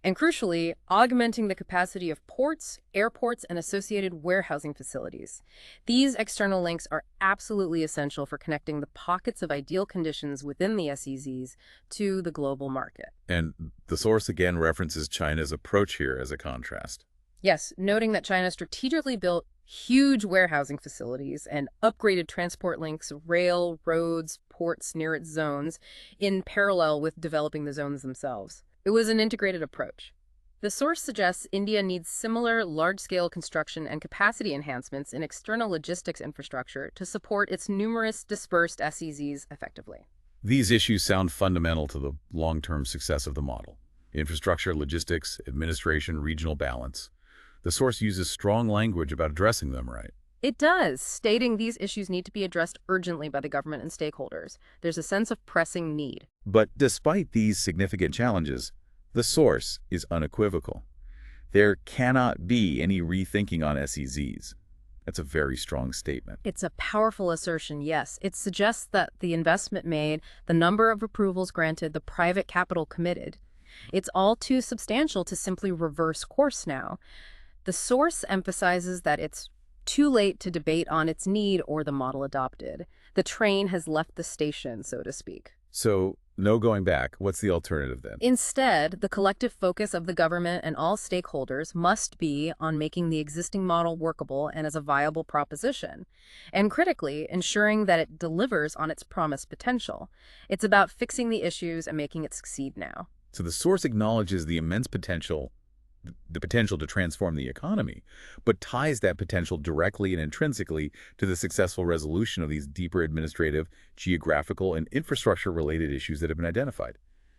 Speaker 2: And crucially, augmenting the capacity of ports, airports, and associated warehousing facilities. These external links are absolutely essential for connecting the pockets of ideal conditions within the SEZs to the global market.
Speaker 1: And the source again references China's approach here as a contrast.
Speaker 2: Yes, noting that China strategically built huge warehousing facilities and upgraded transport links, rail, roads, ports near its zones in parallel with developing the zones themselves. It was an integrated approach. The source suggests India needs similar large-scale construction and capacity enhancements in external logistics infrastructure to support its numerous dispersed SEZs effectively.
Speaker 1: These issues sound fundamental to the long-term success of the model. Infrastructure, logistics, administration, regional balance. The source uses strong language about addressing them, right?
Speaker 2: It does, stating these issues need to be addressed urgently by the government and stakeholders. There's a sense of pressing need.
Speaker 1: But despite these significant challenges, the source is unequivocal. There cannot be any rethinking on SEZs. That's a very strong statement.
Speaker 2: It's a powerful assertion, yes. It suggests that the investment made, the number of approvals granted, the private capital committed, it's all too substantial to simply reverse course now. The source emphasizes that it's too late to debate on its need or the model adopted. The train has left the station, so to speak.
Speaker 1: So, no going back. What's the alternative then?
Speaker 2: Instead, the collective focus of the government and all stakeholders must be on making the existing model workable and as a viable proposition, and critically, ensuring that it delivers on its promised potential. It's about fixing the issues and making it succeed now.
Speaker 1: So the source acknowledges the immense potential, the potential to transform the economy, but ties that potential directly and intrinsically to the successful resolution of these deeper administrative, geographical, and infrastructure-related issues that have been identified.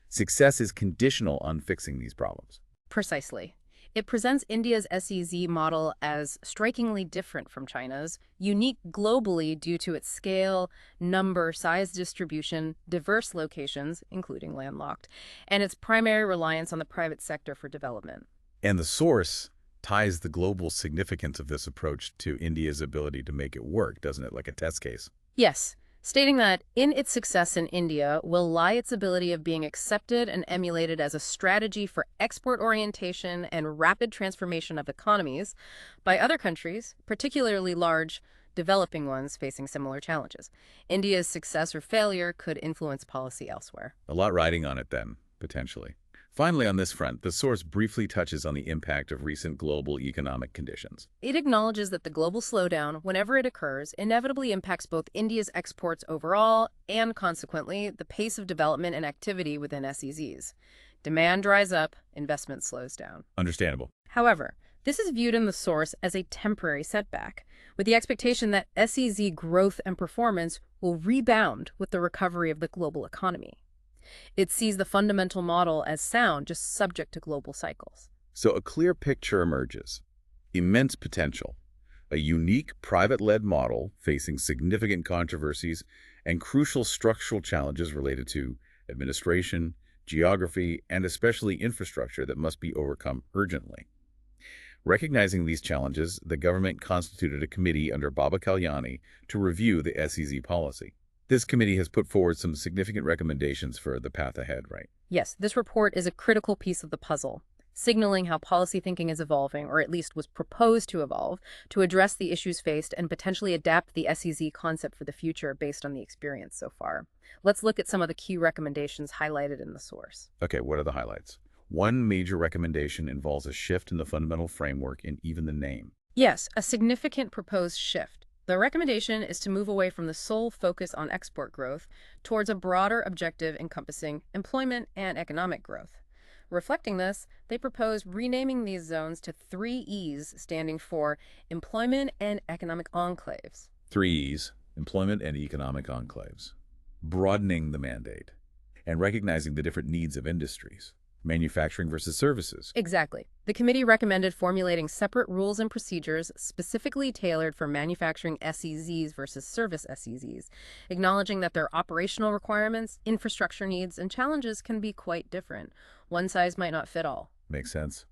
Speaker 1: Success is conditional on fixing these problems.
Speaker 2: Precisely. It presents India's SEZ model as strikingly different from China's, unique globally due to its scale, number, size distribution, diverse locations, including landlocked, and its primary reliance on the private sector for development.
Speaker 1: And the source ties the global significance of this approach to India's ability to make it work, doesn't it, like a test case?
Speaker 2: Yes, stating that in its success in India will lie its ability of being accepted and emulated as a strategy for export orientation and rapid transformation of economies by other countries, particularly large, developing ones facing similar challenges. India's success or failure could influence policy elsewhere.
Speaker 1: A lot riding on it then, potentially. Finally, on this front, the source briefly touches on the impact of recent global economic conditions.
Speaker 2: It acknowledges that the global slowdown, whenever it occurs, inevitably impacts both India's exports overall and, consequently, the pace of development and activity within SEZs. Demand dries up, investment slows down.
Speaker 1: Understandable.
Speaker 2: However, this is viewed in the source as a temporary setback, with the expectation that SEZ growth and performance will rebound with the recovery of the global economy. It sees the fundamental model as sound, just subject to global cycles.
Speaker 1: So a clear picture emerges. Immense potential. A unique private-led model facing significant controversies and crucial structural challenges related to administration, geography, and especially infrastructure that must be overcome urgently. Recognizing these challenges, the government constituted a committee under Baba Kalyani to review the SEZ policy. This committee has put forward some significant recommendations for the path ahead, right?
Speaker 2: Yes, this report is a critical piece of the puzzle, signaling how policy thinking is evolving, or at least was proposed to evolve, to address the issues faced and potentially adapt the SEZ concept for the future based on the experience so far. Let's look at some of the key recommendations highlighted in the source.
Speaker 1: Okay, what are the highlights? One major recommendation involves a shift in the fundamental framework and even the name.
Speaker 2: Yes, a significant proposed shift. The recommendation is to move away from the sole focus on export growth towards a broader objective encompassing employment and economic growth. Reflecting this, they propose renaming these zones to 3 E's, standing for Employment and Economic Enclaves.
Speaker 1: 3 E's, employment and economic enclaves. Broadening the mandate and recognizing the different needs of industries. Manufacturing versus services.
Speaker 2: Exactly. The committee recommended formulating separate rules and procedures specifically tailored for manufacturing SEZs versus service SEZs, acknowledging that their operational requirements, infrastructure needs, and challenges can be quite different. One size might not fit all.
Speaker 1: Makes sense.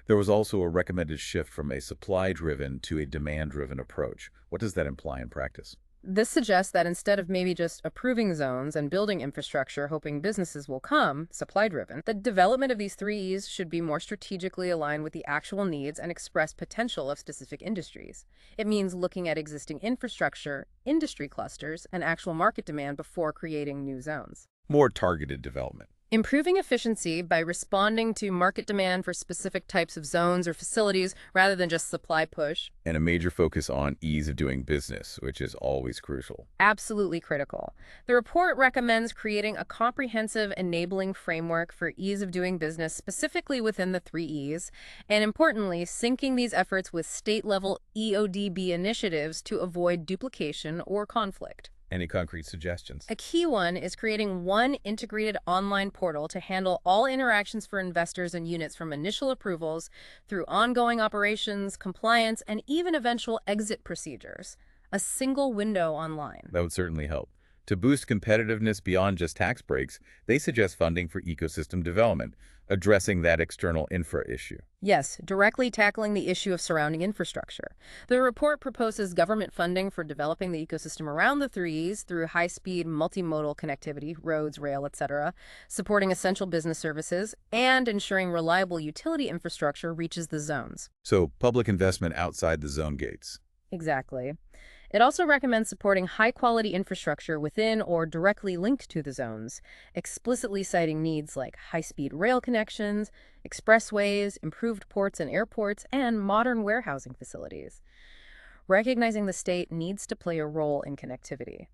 Speaker 1: There was also a recommended shift from a supply-driven to a demand-driven approach. What does that imply in practice?
Speaker 2: This suggests that instead of maybe just approving zones and building infrastructure hoping businesses will come, supply-driven, the development of these 3 E's should be more strategically aligned with the actual needs and express potential of specific industries. It means looking at existing infrastructure, industry clusters, and actual market demand before creating new zones.
Speaker 1: More targeted development.
Speaker 2: Improving efficiency by responding to market demand for specific types of zones or facilities rather than just supply push.
Speaker 1: And a major focus on ease of doing business, which is always crucial.
Speaker 2: Absolutely critical. The report recommends creating a comprehensive enabling framework for ease of doing business specifically within the 3 E's, and importantly, syncing these efforts with state-level EODB initiatives to avoid duplication or conflict.
Speaker 1: Any concrete suggestions?
Speaker 2: A key one is creating one integrated online portal to handle all interactions for investors and units from initial approvals through ongoing operations, compliance, and even eventual exit procedures. A single window online.
Speaker 1: That would certainly help. To boost competitiveness beyond just tax breaks, they suggest funding for ecosystem development, addressing that external infra issue.
Speaker 2: Yes, directly tackling the issue of surrounding infrastructure. The report proposes government funding for developing the ecosystem around the 3 E's through high-speed multimodal connectivity, roads, rail, etc., supporting essential business services, and ensuring reliable utility infrastructure reaches the zones.
Speaker 1: So, public investment outside the zone gates.
Speaker 2: Exactly. It also recommends supporting high-quality infrastructure within or directly linked to the zones, explicitly citing needs like high-speed rail connections, expressways, improved ports and airports, and modern warehousing facilities. Recognizing the state needs to play a role in connectivity.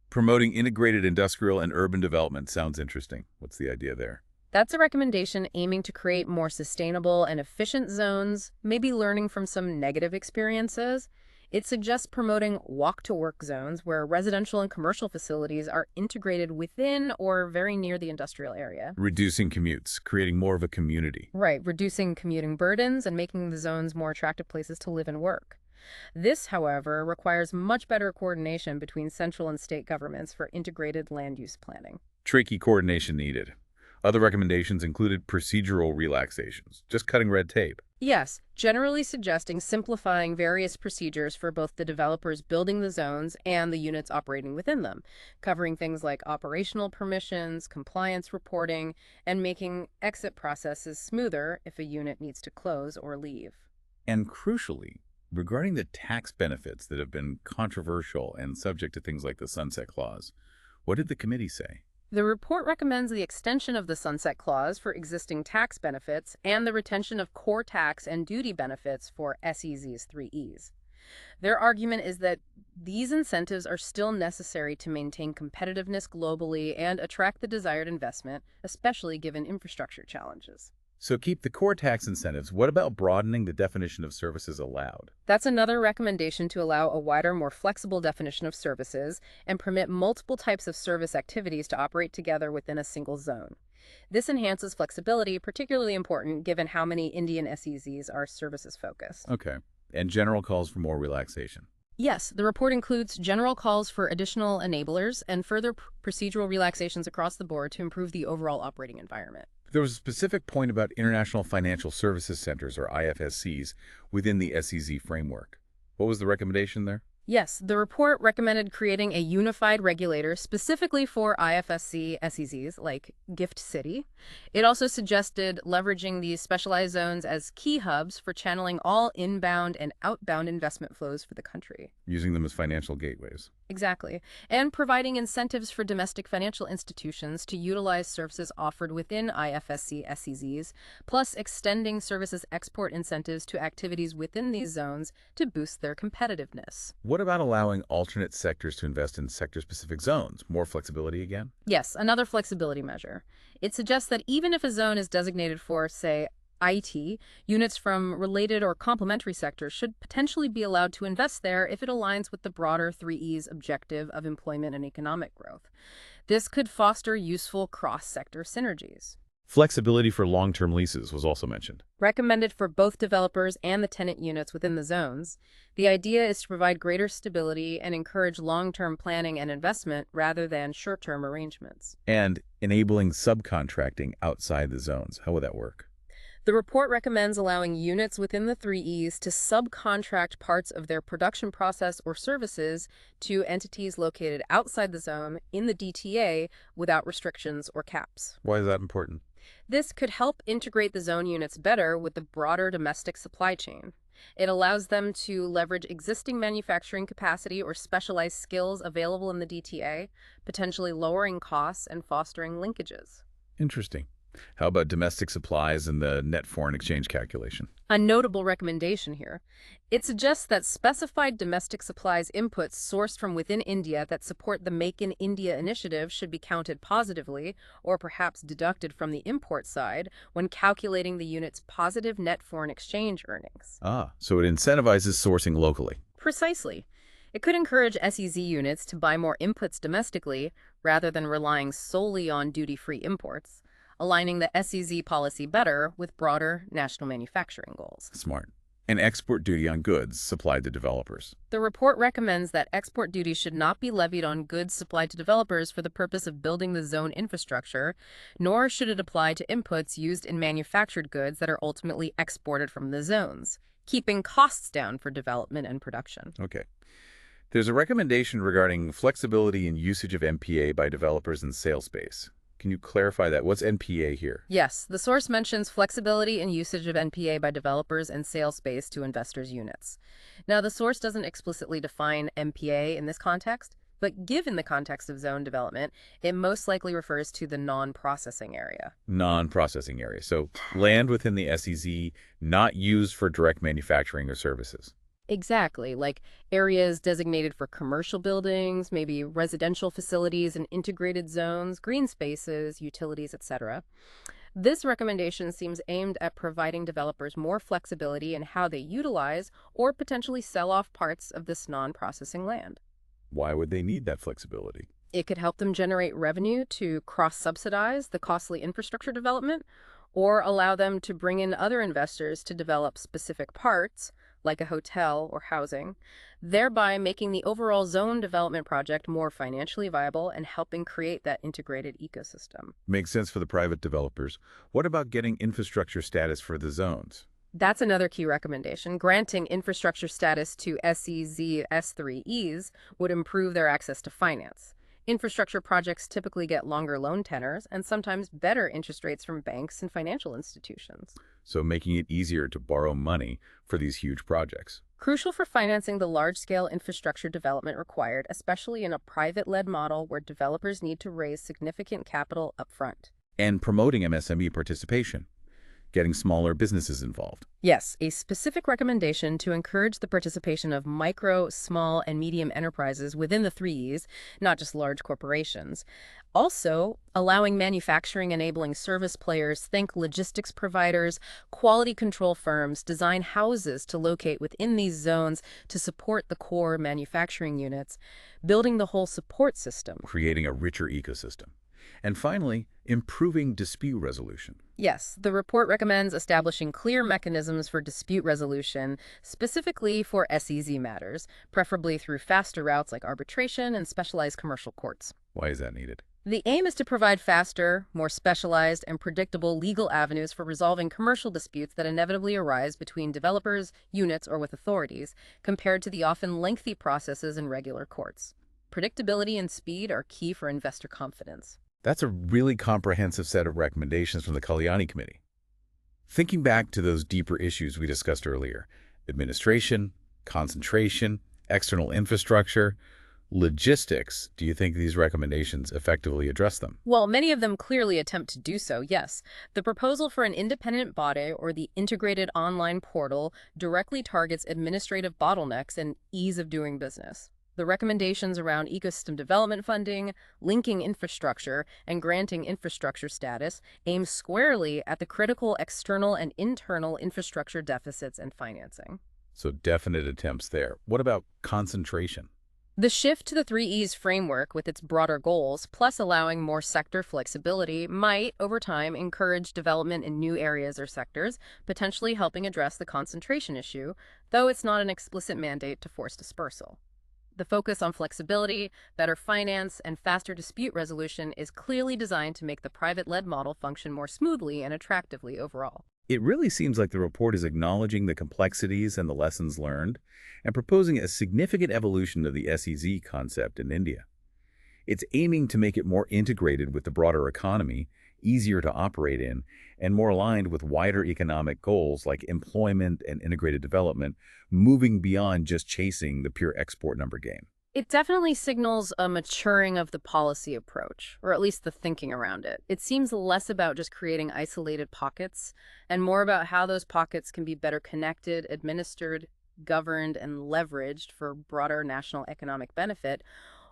Speaker 1: Promoting integrated industrial and urban development sounds interesting. What's the idea there?
Speaker 2: That's a recommendation aiming to create more sustainable and efficient zones, maybe learning from some negative experiences. It suggests promoting walk-to-work zones where residential and commercial facilities are integrated within or very near the industrial area.
Speaker 1: Reducing commutes, creating more of a community.
Speaker 2: Right, reducing commuting burdens and making the zones more attractive places to live and work. This, however, requires much better coordination between central and state governments for integrated land use planning.
Speaker 1: Tricky coordination needed. Other recommendations included procedural relaxations, just cutting red tape.
Speaker 2: Yes, generally suggesting simplifying various procedures for both the developers building the zones and the units operating within them, covering things like operational permissions, compliance reporting, and making exit processes smoother if a unit needs to close or leave.
Speaker 1: And crucially, Regarding the tax benefits that have been controversial and subject to things like the Sunset Clause, what did the committee say?
Speaker 2: The report recommends the extension of the Sunset Clause for existing tax benefits and the retention of core tax and duty benefits for SEZ's 3Es. Their argument is that these incentives are still necessary to maintain competitiveness globally and attract the desired investment, especially given infrastructure challenges.
Speaker 1: So keep the core tax incentives. What about broadening the definition of services allowed?
Speaker 2: That's another recommendation to allow a wider, more flexible definition of services and permit multiple types of service activities to operate together within a single zone. This enhances flexibility, particularly important given how many Indian SEZs are services focused.
Speaker 1: Okay. And general calls for more relaxation.
Speaker 2: Yes, the report includes general calls for additional enablers and further procedural relaxations across the board to improve the overall operating environment.
Speaker 1: There was a specific point about International Financial Services Centers, or IFSCs, within the SEZ framework. What was the recommendation there?
Speaker 2: Yes, the report recommended creating a unified regulator specifically for IFSC SEZs like Gift City. It also suggested leveraging these specialized zones as key hubs for channeling all inbound and outbound investment flows for the country.
Speaker 1: Using them as financial gateways.
Speaker 2: Exactly. And providing incentives for domestic financial institutions to utilize services offered within IFSC SEZs, plus extending services export incentives to activities within these zones to boost their competitiveness.
Speaker 1: What about allowing alternate sectors to invest in sector-specific zones? More flexibility again?
Speaker 2: Yes, another flexibility measure. It suggests that even if a zone is designated for, say, IT, units from related or complementary sectors should potentially be allowed to invest there if it aligns with the broader 3Es objective of employment and economic growth. This could foster useful cross-sector synergies.
Speaker 1: Flexibility for long-term leases was also mentioned.
Speaker 2: Recommended for both developers and the tenant units within the zones, the idea is to provide greater stability and encourage long-term planning and investment rather than short-term arrangements.
Speaker 1: And enabling subcontracting outside the zones. How would that work?
Speaker 2: The report recommends allowing units within the 3Es to subcontract parts of their production process or services to entities located outside the zone in the DTA without restrictions or caps.
Speaker 1: Why is that important?
Speaker 2: This could help integrate the zone units better with the broader domestic supply chain. It allows them to leverage existing manufacturing capacity or specialized skills available in the DTA, potentially lowering costs and fostering linkages.
Speaker 1: Interesting. How about domestic supplies and the net foreign exchange calculation?
Speaker 2: A notable recommendation here. It suggests that specified domestic supplies inputs sourced from within India that support the Make in India initiative should be counted positively or perhaps deducted from the import side when calculating the unit's positive net foreign exchange earnings.
Speaker 1: So it incentivizes sourcing locally.
Speaker 2: Precisely. It could encourage SEZ units to buy more inputs domestically rather than relying solely on duty-free imports, aligning the SEZ policy better with broader national manufacturing goals.
Speaker 1: Smart. An export duty on goods supplied to developers.
Speaker 2: The report recommends that export duty should not be levied on goods supplied to developers for the purpose of building the zone infrastructure, nor should it apply to inputs used in manufactured goods that are ultimately exported from the zones, keeping costs down for development and production.
Speaker 1: Okay. There's a recommendation regarding flexibility in usage of NPA by developers in sale space. Can you clarify that? What's NPA here?
Speaker 2: Yes, the source mentions flexibility in usage of NPA by developers and sale space to investors' units. Now, the source doesn't explicitly define NPA in this context, but given the context of zone development, it most likely refers to the non-processing area.
Speaker 1: Non-processing area. So land within the SEZ not used for direct manufacturing or services.
Speaker 2: Exactly, like areas designated for commercial buildings, maybe residential facilities and integrated zones, green spaces, utilities, etc. This recommendation seems aimed at providing developers more flexibility in how they utilize or potentially sell off parts of this non-processing land.
Speaker 1: Why would they need that flexibility?
Speaker 2: It could help them generate revenue to cross-subsidize the costly infrastructure development or allow them to bring in other investors to develop specific parts, like a hotel or housing, thereby making the overall zone development project more financially viable and helping create that integrated ecosystem.
Speaker 1: Makes sense for the private developers. What about getting infrastructure status for the zones?
Speaker 2: That's another key recommendation. Granting infrastructure status to SEZ S3Es would improve their access to finance. Infrastructure projects typically get longer loan tenors and sometimes better interest rates from banks and financial institutions.
Speaker 1: So making it easier to borrow money for these huge projects.
Speaker 2: Crucial for financing the large-scale infrastructure development required, especially in a private-led model where developers need to raise significant capital upfront.
Speaker 1: And promoting MSME participation, getting smaller businesses involved.
Speaker 2: Yes, a specific recommendation to encourage the participation of micro, small, and medium enterprises within the 3Es, not just large corporations. Also, allowing manufacturing enabling service players, think logistics providers, quality control firms, design houses to locate within these zones to support the core manufacturing units, building the whole support system.
Speaker 1: Creating a richer ecosystem. And finally, improving dispute resolution.
Speaker 2: Yes, the report recommends establishing clear mechanisms for dispute resolution, specifically for SEZ matters, preferably through faster routes like arbitration and specialized commercial courts.
Speaker 1: Why is that needed?
Speaker 2: The aim is to provide faster, more specialized, and predictable legal avenues for resolving commercial disputes that inevitably arise between developers, units, or with authorities, compared to the often lengthy processes in regular courts. Predictability and speed are key for investor confidence.
Speaker 1: That's a really comprehensive set of recommendations from the Kalyani Committee. Thinking back to those deeper issues we discussed earlier, administration, concentration, external infrastructure, logistics, do you think these recommendations effectively address them?
Speaker 2: Well, many of them clearly attempt to do so, yes. The proposal for an independent body or the integrated online portal directly targets administrative bottlenecks and ease of doing business. The recommendations around ecosystem development funding, linking infrastructure, and granting infrastructure status aim squarely at the critical external and internal infrastructure deficits and financing.
Speaker 1: So definite attempts there. What about concentration?
Speaker 2: The shift to the 3Es framework with its broader goals, plus allowing more sector flexibility, might, over time, encourage development in new areas or sectors, potentially helping address the concentration issue, though it's not an explicit mandate to force dispersal. The focus on flexibility, better finance, and faster dispute resolution is clearly designed to make the private-led model function more smoothly and attractively overall.
Speaker 1: It really seems like the report is acknowledging the complexities and the lessons learned and proposing a significant evolution of the SEZ concept in India. It's aiming to make it more integrated with the broader economy, easier to operate in, and more aligned with wider economic goals like employment and integrated development, moving beyond just chasing the pure export number game.
Speaker 2: It definitely signals a maturing of the policy approach, or at least the thinking around it. It seems less about just creating isolated pockets and more about how those pockets can be better connected, administered, governed, and leveraged for broader national economic benefit,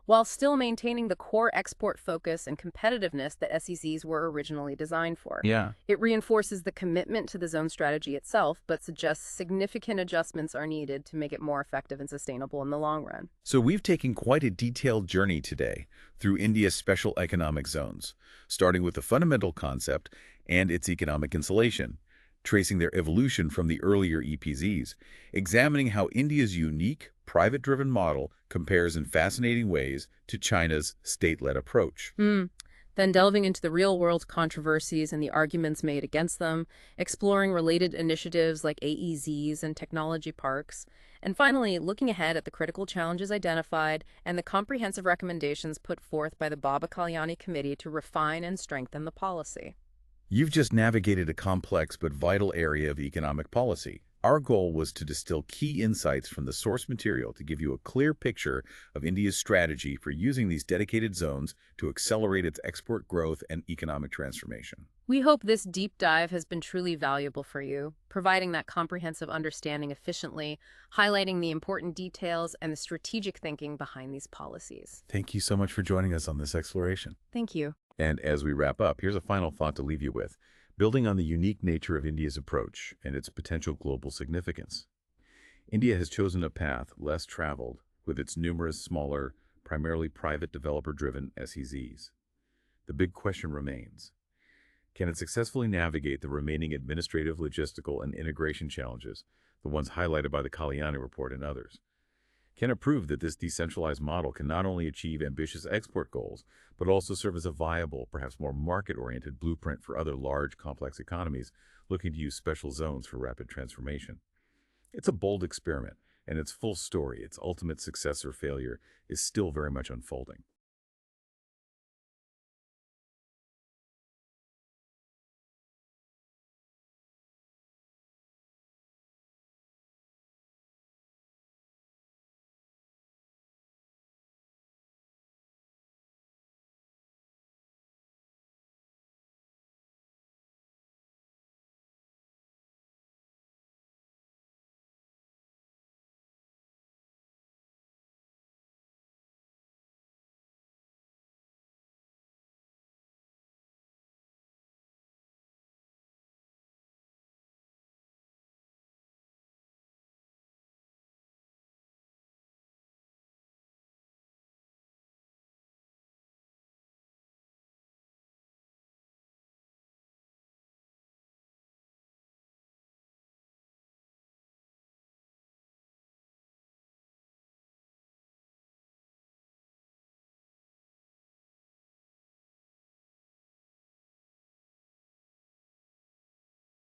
Speaker 2: while still maintaining the core export focus and competitiveness that SEZs were originally designed for.
Speaker 1: Yeah.
Speaker 2: It reinforces the commitment to the zone strategy itself, but suggests significant adjustments are needed to make it more effective and sustainable in the long run.
Speaker 1: So we've taken quite a detailed journey today through India's special economic zones, starting with the fundamental concept and its economic insulation, tracing their evolution from the earlier EPZs, examining how India's unique, private-driven model compares in fascinating ways to China's state-led approach.
Speaker 2: Then delving into the real-world controversies and the arguments made against them, exploring related initiatives like AEZs and technology parks, and finally, looking ahead at the critical challenges identified and the comprehensive recommendations put forth by the Baba Kalyani Committee to refine and strengthen the policy.
Speaker 1: You've just navigated a complex but vital area of economic policy. Our goal was to distill key insights from the source material to give you a clear picture of India's strategy for using these dedicated zones to accelerate its export growth and economic transformation.
Speaker 2: We hope this deep dive has been truly valuable for you, providing that comprehensive understanding efficiently, highlighting the important details and the strategic thinking behind these policies.
Speaker 1: Thank you so much for joining us on this exploration.
Speaker 2: Thank you.
Speaker 1: And as we wrap up, here's a final thought to leave you with. Building on the unique nature of India's approach and its potential global significance. India has chosen a path less traveled with its numerous smaller, primarily private developer-driven SEZs. The big question remains, can it successfully navigate the remaining administrative, logistical, and integration challenges, the ones highlighted by the Kalyani report and others? Can it prove that this decentralized model can not only achieve ambitious export goals, but also serve as a viable, perhaps more market-oriented blueprint for other large, complex economies looking to use special zones for rapid transformation? It's a bold experiment, and its full story, its ultimate success or failure, is still very much unfolding.